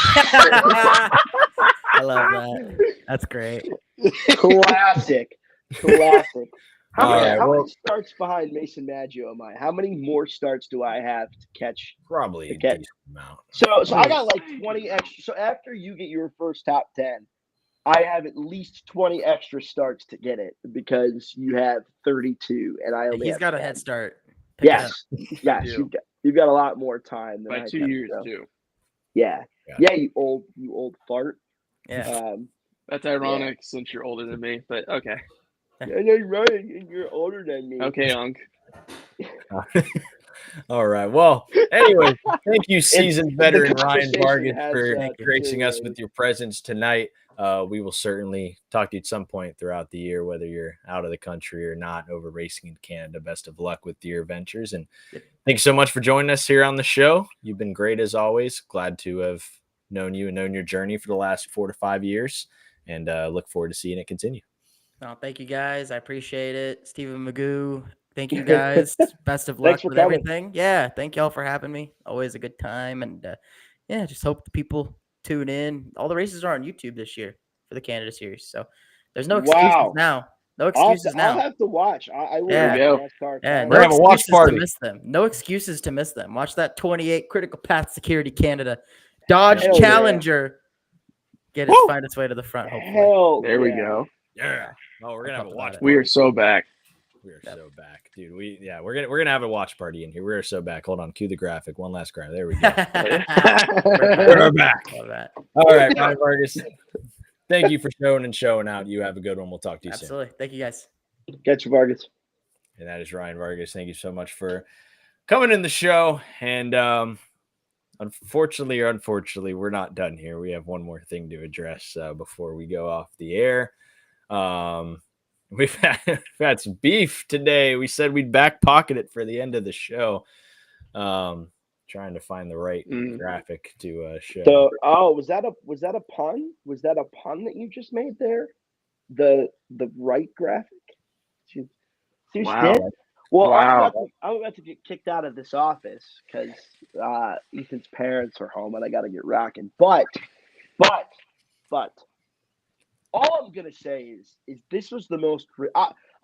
I love that. That's great. Classic. How Well, many starts behind Mason Maggio am I? How many more starts do I have to catch? probably a decent amount. So I got like 20 extra. So after you get your first top 10, I have at least 20 extra starts to get it because you have 32 and I only He's have got 10. a head start. Yes. You've got a lot more time than by I 2 have, years so. too. Yeah, you old fart. Yeah. That's ironic since you're older than me, but okay. You're right, and you're older than me. Okay, Unc. All right. Well, anyway, thank you, seasoned veteran Ryan conversation Vargas, for gracing us deteriorated. with your presence tonight. We will certainly talk to you at some point throughout the year, whether you're out of the country or not, over racing in Canada. Best of luck with your ventures. And thanks so much for joining us here on the show. You've been great as always. Glad to have known you and known your journey for the last 4 to 5 years, and look forward to seeing it continue. Oh, thank you guys. I appreciate it. Stephen Magoo. Thank you guys. Best of luck with coming. everything. Yeah. Thank y'all for having me. Always a good time. And just hope the people tune in. All the races are on YouTube this year for the Canada Series. So there's no excuses now. No excuses now. I'll have to watch. I will. Yeah. NASCAR. Yeah, We're no gonna have a watch excuses party. to miss them. No excuses to miss them. Watch that 28 Critical Path Security Canada Dodge Hell Challenger find its way to the front. Hopefully, there we go. Yeah. Oh, we're gonna have a watch party. We are so back. We are so back, dude. We're gonna have a watch party in here. We are so back. Hold on, cue the graphic. One last graphic. There we go. We're back. Love that. All right, Ryan Vargas. Thank you for showing out. You have a good one. We'll talk to you soon. Absolutely. Thank you guys. Catch you, Vargas. And that is Ryan Vargas. Thank you so much for coming in the show. And unfortunately, we're not done here. We have one more thing to address before we go off the air. We've had some beef today. We said we'd back pocket it for the end of the show. Trying to find the right graphic to show. So, was that a pun? Was that a pun that you just made there? The right graphic? Wow. Did? Well, wow. I'm about to get kicked out of this office because Ethan's parents are home and I got to get rocking. But all I'm gonna say is this was the most.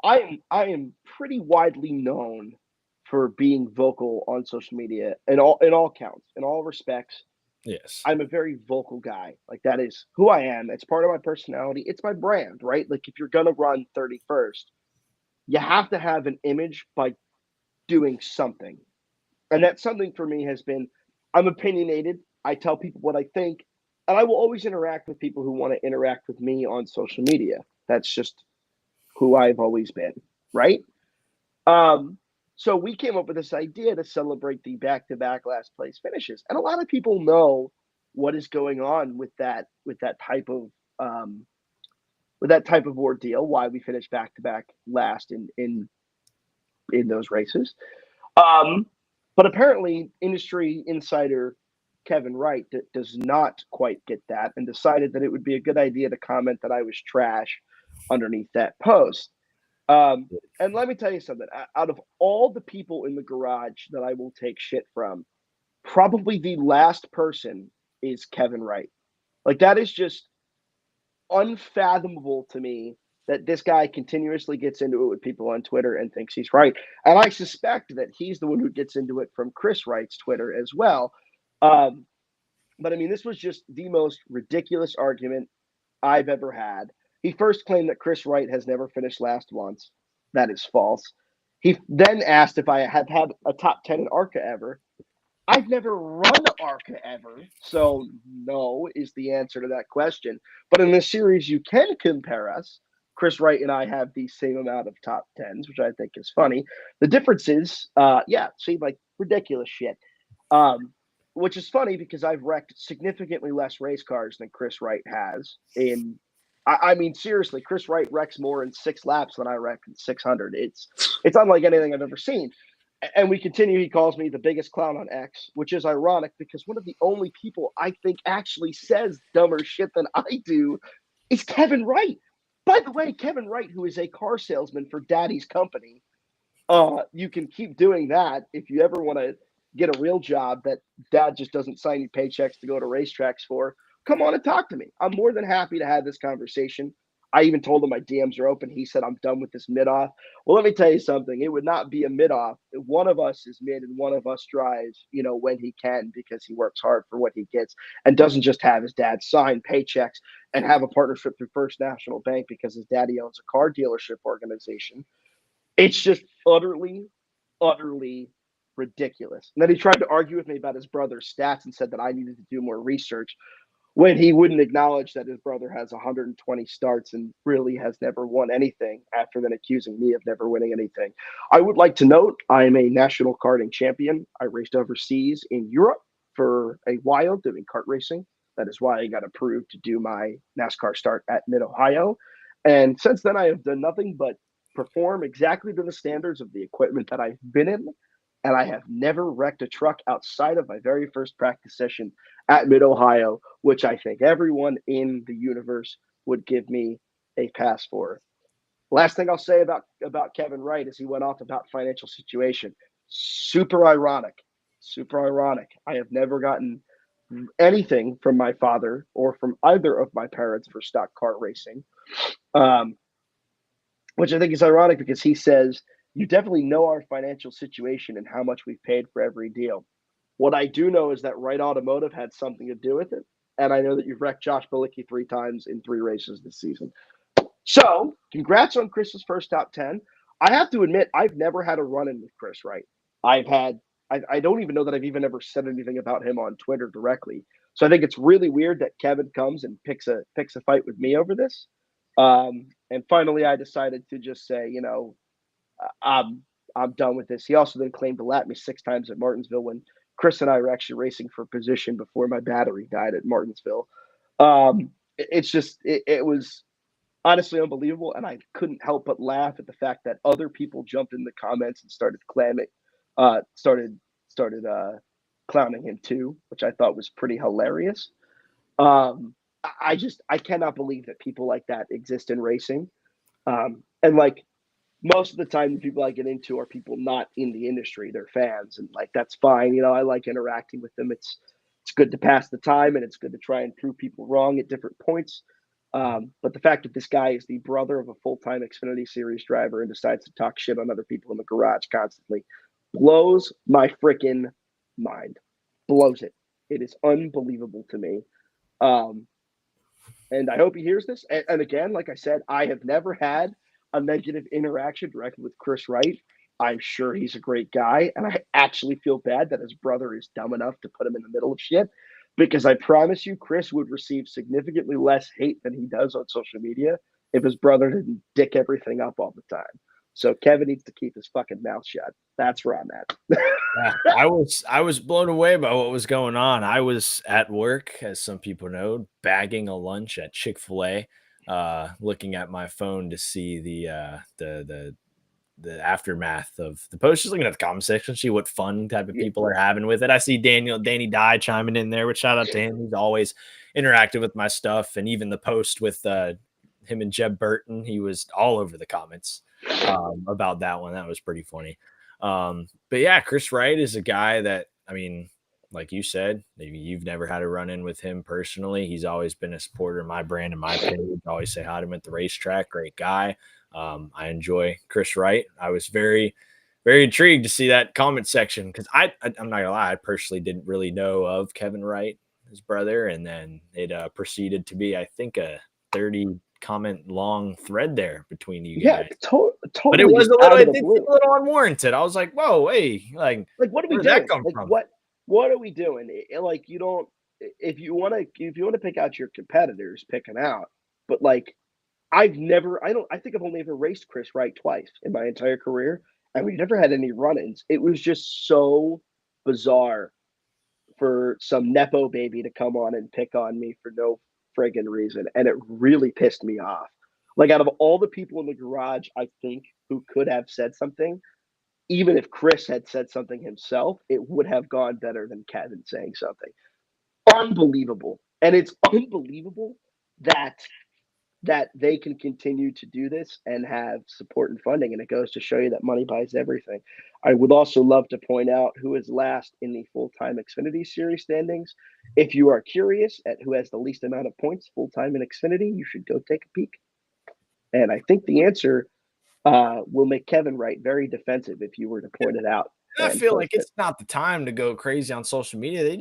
I am pretty widely known for being vocal on social media in all counts, in all respects. Yes, I'm a very vocal guy. Like, that is who I am. It's part of my personality. It's my brand, right? Like, if you're gonna run 31st, you have to have an image by doing something, and that something for me has been I'm opinionated. I tell people what I think. And I will always interact with people who want to interact with me on social media. That's just who I've always been, right? So we came up with this idea to celebrate the back-to-back last place finishes, and a lot of people know what is going on with that type of ordeal. Why we finished back-to-back last in those races, but apparently, industry insider Kevin Wright does not quite get that and decided that it would be a good idea to comment that I was trash underneath that post. And let me tell you something. Out of all the people in the garage that I will take shit from, probably the last person is Kevin Wright. Like, that is just unfathomable to me that this guy continuously gets into it with people on Twitter and thinks he's right. And I suspect that he's the one who gets into it from Chris Wright's Twitter as well. But I mean, this was just the most ridiculous argument I've ever had. He first claimed that Chris Wright has never finished last once. That is false. He then asked if I had had a top 10 in ARCA ever. I've never run ARCA ever, so no is the answer to that question. But in this series, you can compare us. Chris Wright and I have the same amount of top tens, which I think is funny. The difference is, seem like ridiculous shit. Which is funny because I've wrecked significantly less race cars than Chris Wright has. I mean, seriously, Chris Wright wrecks more in 6 laps than I wreck in 600. It's unlike anything I've ever seen. And we continue. He calls me the biggest clown on X, which is ironic because one of the only people I think actually says dumber shit than I do is Kevin Wright. By the way, Kevin Wright, who is a car salesman for Daddy's company, you can keep doing that if you ever want to get a real job that Dad just doesn't sign you paychecks to go to racetracks for. Come on and talk to me. I'm more than happy to have this conversation. I even told him my DMs are open. He said, I'm done with this mid-off. Well, let me tell you something. It would not be a mid-off. One of us is mid and one of us drives, when he can because he works hard for what he gets and doesn't just have his dad sign paychecks and have a partnership through First National Bank because his daddy owns a car dealership organization. It's just utterly, utterly ridiculous. And then he tried to argue with me about his brother's stats and said that I needed to do more research when he wouldn't acknowledge that his brother has 120 starts and really has never won anything after then accusing me of never winning anything. I would like to note I am a national karting champion. I raced overseas in Europe for a while doing kart racing. That is why I got approved to do my NASCAR start at Mid-Ohio. And since then, I have done nothing but perform exactly to the standards of the equipment that I've been in. And I have never wrecked a truck outside of my very first practice session at Mid-Ohio, which I think everyone in the universe would give me a pass for. Last thing I'll say about Kevin Wright is he went off about financial situation. Super ironic. I have never gotten anything from my father or from either of my parents for stock car racing, which I think is ironic because he says, you definitely know our financial situation and how much we've paid for every deal. What I do know is that Wright Automotive had something to do with it. And I know that you've wrecked Josh Bilicki 3 times in 3 races this season. So congrats on Chris's first top 10. I have to admit, I've never had a run-in with Chris Wright. I don't even know that I've even ever said anything about him on Twitter directly. So I think it's really weird that Kevin comes and picks a fight with me over this. And finally, I decided to just say, I'm done with this. He also then claimed to lap me 6 times at Martinsville when Chris and I were actually racing for position before my battery died at Martinsville. It was honestly unbelievable, and I couldn't help but laugh at the fact that other people jumped in the comments and started clowning him too, which I thought was pretty hilarious. I cannot believe that people like that exist in racing. And like most of the time, the people I get into are people not in the industry. They're fans, and like that's fine. I like interacting with them. It's good to pass the time, and it's good to try and prove people wrong at different points. But the fact that this guy is the brother of a full-time Xfinity Series driver and decides to talk shit on other people in the garage constantly blows my freaking mind. Blows it. It is unbelievable to me. And I hope he hears this. And again, like I said, I have never had a negative interaction directly with Chris Wright. I'm sure he's a great guy. And I actually feel bad that his brother is dumb enough to put him in the middle of shit, because I promise you, Chris would receive significantly less hate than he does on social media if his brother didn't dick everything up all the time. So Kevin needs to keep his fucking mouth shut. That's where I'm at. Yeah, I was blown away by what was going on. I was at work, as some people know, bagging a lunch at Chick-fil-A, looking at my phone to see the aftermath of the post, just looking at the comment section, see what fun type of people are having with it. I see Danny Dye chiming in there, which shout out to him. He's always interactive with my stuff, and even the post with him and Jeb Burton, he was all over the comments about that one. That was pretty funny. But yeah, Chris Wright is a guy that, I mean, like you said, maybe you've never had a run in with him personally. He's always been a supporter of my brand and my page. Always say hi to him at the racetrack. Great guy. I enjoy Chris Wright. I was very, very intrigued to see that comment section because I'm not gonna lie, I personally didn't really know of Kevin Wright, his brother, and then it proceeded to be, I think, a 30 comment long thread there between you guys. Totally. But it was a little unwarranted. I was like, whoa, hey, like what do we where do? did that come from? What what are we doing? Like, you don't. If you want to pick out your competitors, pick them out. But like, I think I've only ever raced Chris Wright twice in my entire career, and we never had any run-ins. It was just so bizarre for some nepo baby to come on and pick on me for no friggin' reason, and it really pissed me off. Like, out of all the people in the garage, I think who could have said something, even if Chris had said something himself, it would have gone better than Kevin saying something. Unbelievable. And it's unbelievable that they can continue to do this and have support and funding. And it goes to show you that money buys everything. I would also love to point out who is last in the full-time Xfinity Series standings. If you are curious at who has the least amount of points full-time in Xfinity, you should go take a peek. And I think the answer will make Kevin Wright very defensive if you were to point it out. I feel like it's not the time to go crazy on social media.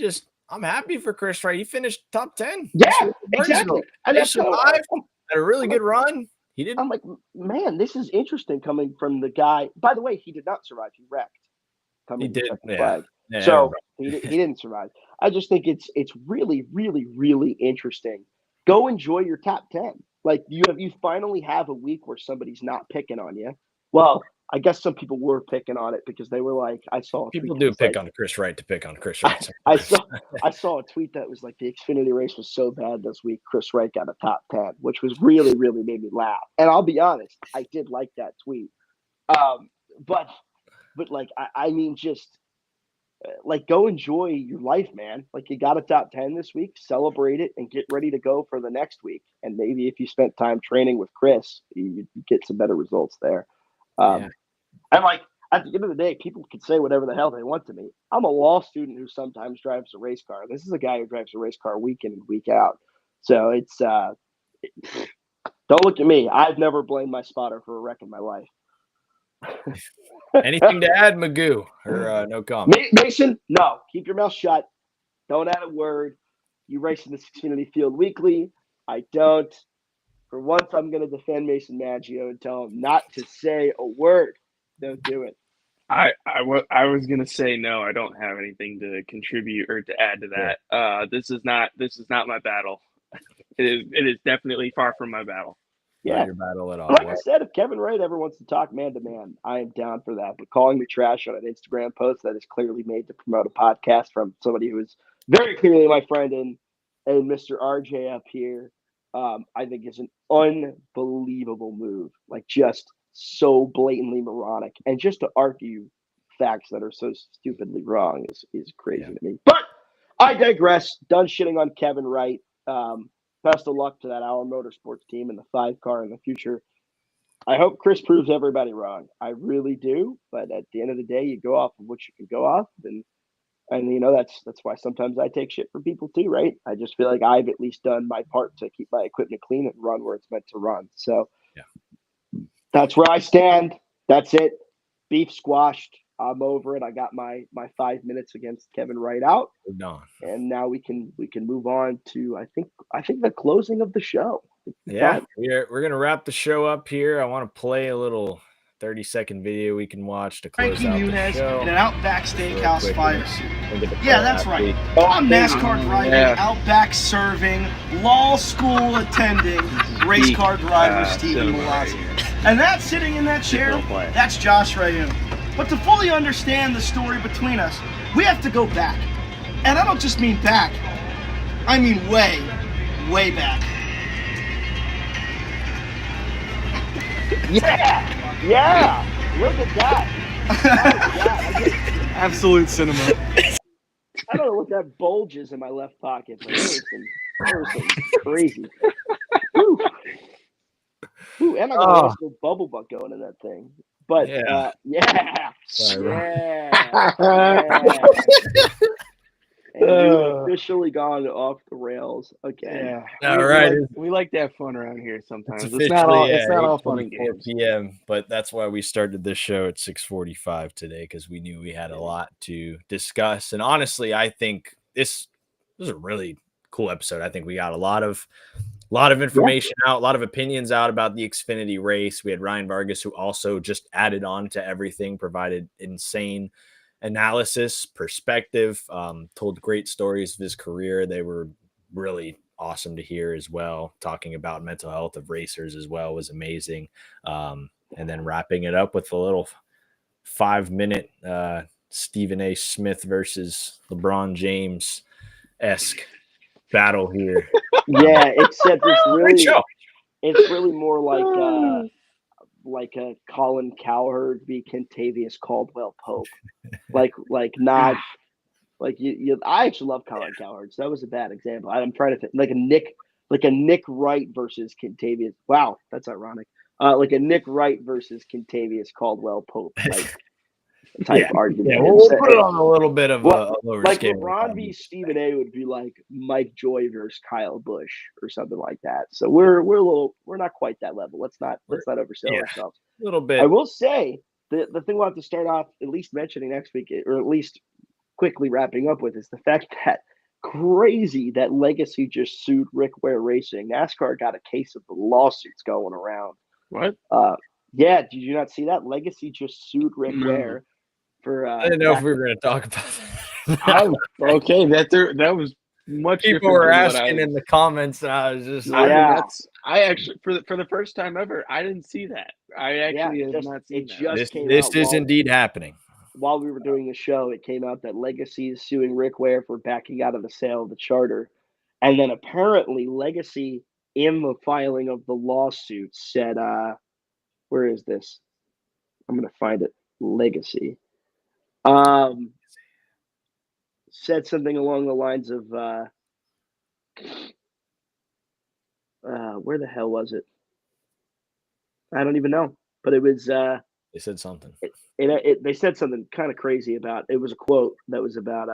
I'm happy for Chris Wright. He finished top 10. Yeah, exactly. And that's survived. Had a really good run. He did. I'm like, man, this is interesting coming from the guy. By the way, he did not survive. He wrecked. He did. Yeah. So he didn't survive. I just think it's really, really, really interesting. Go enjoy your top 10. Like, you finally have a week where somebody's not picking on you. Well, I guess some people were picking on it because they were like, I saw people do pick on Chris Wright to pick on Chris Wright. I saw a tweet that was like, the Xfinity race was so bad this week, Chris Wright got a top 10, which was really, really made me laugh. And I'll be honest, I did like that tweet. But like, I mean, just like, go enjoy your life, man. Like, you got a top 10 this week, celebrate it and get ready to go for the next week. And maybe if you spent time training with Chris, you get some better results there. And like, at the end of the day, people can say whatever the hell they want to me. I'm a law student who sometimes drives a race car. This is a guy who drives a race car week in and week out. So it's don't look at me. I've never blamed my spotter for a wreck in my life. Anything to add, Magoo? Or no comment? Mason, no. Keep your mouth shut. Don't add a word. You race in the Xfinity field weekly. I don't. For once, I'm going to defend Mason Maggio and tell him not to say a word. Don't do it. I was gonna say no. I don't have anything to contribute or to add to that. Yeah. This is not my battle. It is definitely far from my battle. Yeah, not your battle at all. Like I said, if Kevin Wright ever wants to talk man to man, I am down for that. But calling me trash on an Instagram post that is clearly made to promote a podcast from somebody who is very clearly my friend and Mr. RJ up here, I think is an unbelievable move. Like, just so blatantly moronic, and just to argue facts that are so stupidly wrong is crazy to me. But I digress. Done shitting on Kevin Wright. Best of luck to that Our Motorsports team and the 5-car in the future. I hope Chris proves everybody wrong. I really do. But at the end of the day, you go off of what you can go off, and you know, that's why sometimes I take shit from people too, right? I just feel like I've at least done my part to keep my equipment clean and run where it's meant to run. So that's where I stand. That's it. Beef squashed. I'm over it. I got my 5 minutes against Kevin Wright out. We're done. And now we can move on to I think the closing of the show. Yeah, we're gonna wrap the show up here. I want to play a little 30-second video we can watch to close out the show. In an Outback Steakhouse fire suit. Yeah, that's right. I'm NASCAR driving, Outback serving, law school attending, race car driver Steven Malazzi. And that sitting in that chair, that's Josh Rayoon. But to fully understand the story between us, we have to go back. And I don't just mean back, I mean way, way back. Yeah, look at that. Absolute cinema. I don't know what that bulge is in my left pocket, but there was some crazy. Ooh, and I got a nice little bubble butt going in that thing. But And we've officially gone off the rails again. Yeah. All right. We like to have fun around here sometimes. It's not all fun and games. 4 p.m., but that's why we started this show at 6:45 today, because we knew we had a lot to discuss. And honestly, I think this was a really cool episode. I think we got a lot of information out, a lot of opinions out about the Xfinity race. We had Ryan Vargas, who also just added on to everything, provided insane analysis, perspective, told great stories of his career. They were really awesome to hear as well. Talking about mental health of racers as well was amazing. And then wrapping it up with a little 5-minute Stephen A. Smith versus LeBron James-esque battle here. Yeah, except Great show. It's really more like a Colin Cowherd v. Kentavious Caldwell Pope. Not like you. I actually love Colin Cowherd, so that was a bad example. I'm trying to think like a Nick Wright versus Kentavious. Wow, that's ironic. Like a Nick Wright versus Kentavious Caldwell Pope type argument. Yeah, we'll put it on a little bit of a lower like scale. LeBron v. Stephen A. would be like Mike Joy versus Kyle Busch or something like that. So we're not quite that level. Let's not oversell ourselves. A little bit. I will say the thing we'll have to start off at least mentioning next week, or at least quickly wrapping up with, is the fact that crazy that Legacy just sued Rick Ware Racing. NASCAR got a case of the lawsuits going around. What? Yeah, did you not see that? Legacy just sued Rick Ware. I didn't know if we were going to talk about that. Okay, that was much. People were asking in the comments, and I was just I actually for the first time ever, I didn't see that. I actually have not seen that. This is indeed happening. While we were doing the show, it came out that Legacy is suing Rick Ware for backing out of the sale of the charter, and then apparently Legacy, in the filing of the lawsuit, said, "Where is this? I'm going to find it. Legacy." Said something along the lines of, where the hell was it? I don't even know, but it was, they said something. They said something kind of crazy about, it was a quote that was about,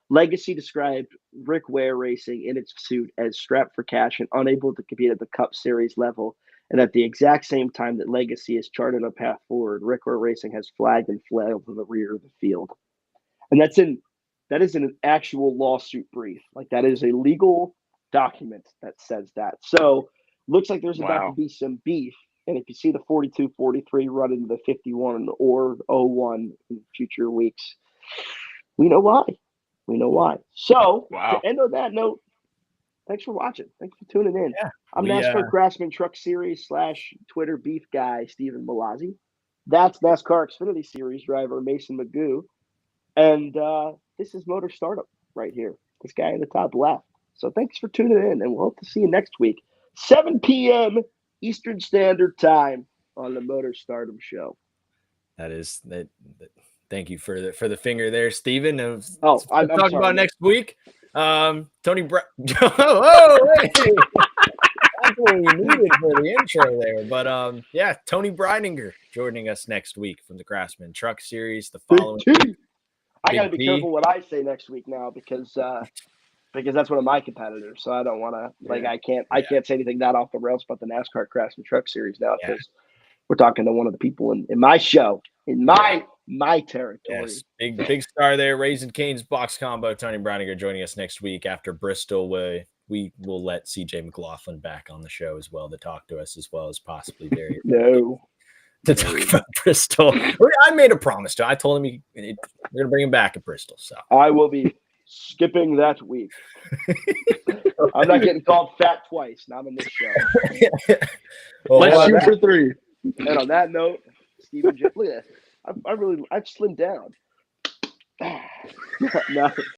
Legacy described Rick Ware Racing in its suit as strapped for cash and unable to compete at the Cup Series level. And at the exact same time that Legacy has charted a path forward, Rick Ware Racing has flagged and flailed in the rear of the field. And that is in an actual lawsuit brief. Like, that is a legal document that says that. So looks like there's about to be some beef. And if you see the 42-43 run into the 51 or 01 in future weeks, we know why. So to end on that note, thanks for watching. Thanks for tuning in. Yeah, I'm NASCAR Craftsman Truck Series / Twitter beef guy, Stephen Malazzi. That's NASCAR Xfinity Series driver, Mason Magoo. And this is Motor Stardom right here. This guy in the top left. So thanks for tuning in, and we'll hope to see you next week, 7 p.m. Eastern Standard Time on the Motor Stardom Show. That is that. Thank you for the finger there, Stephen. I'm talking about next week. Tony hey. That's what we needed for the intro there. But Tony Breininger joining us next week from the Craftsman Truck Series. The following I gotta be careful what I say next week now because that's one of my competitors. So I don't want to I can't say anything that off the rails about the NASCAR Craftsman Truck Series now because we're talking to one of the people in my show, in my territory. Yes, big star there. Raising Cane's box combo. Tony Breininger joining us next week after Bristol. We will let CJ McLaughlin back on the show as well to talk to us, as well as possibly Barry. To talk about Bristol. I made a promise to him. I told him we're going to bring him back at Bristol. So I will be skipping that week. I'm not getting called fat twice, not on this show. Let's shoot for 3. And on that note, Stephen, look at that. I've slimmed down. No.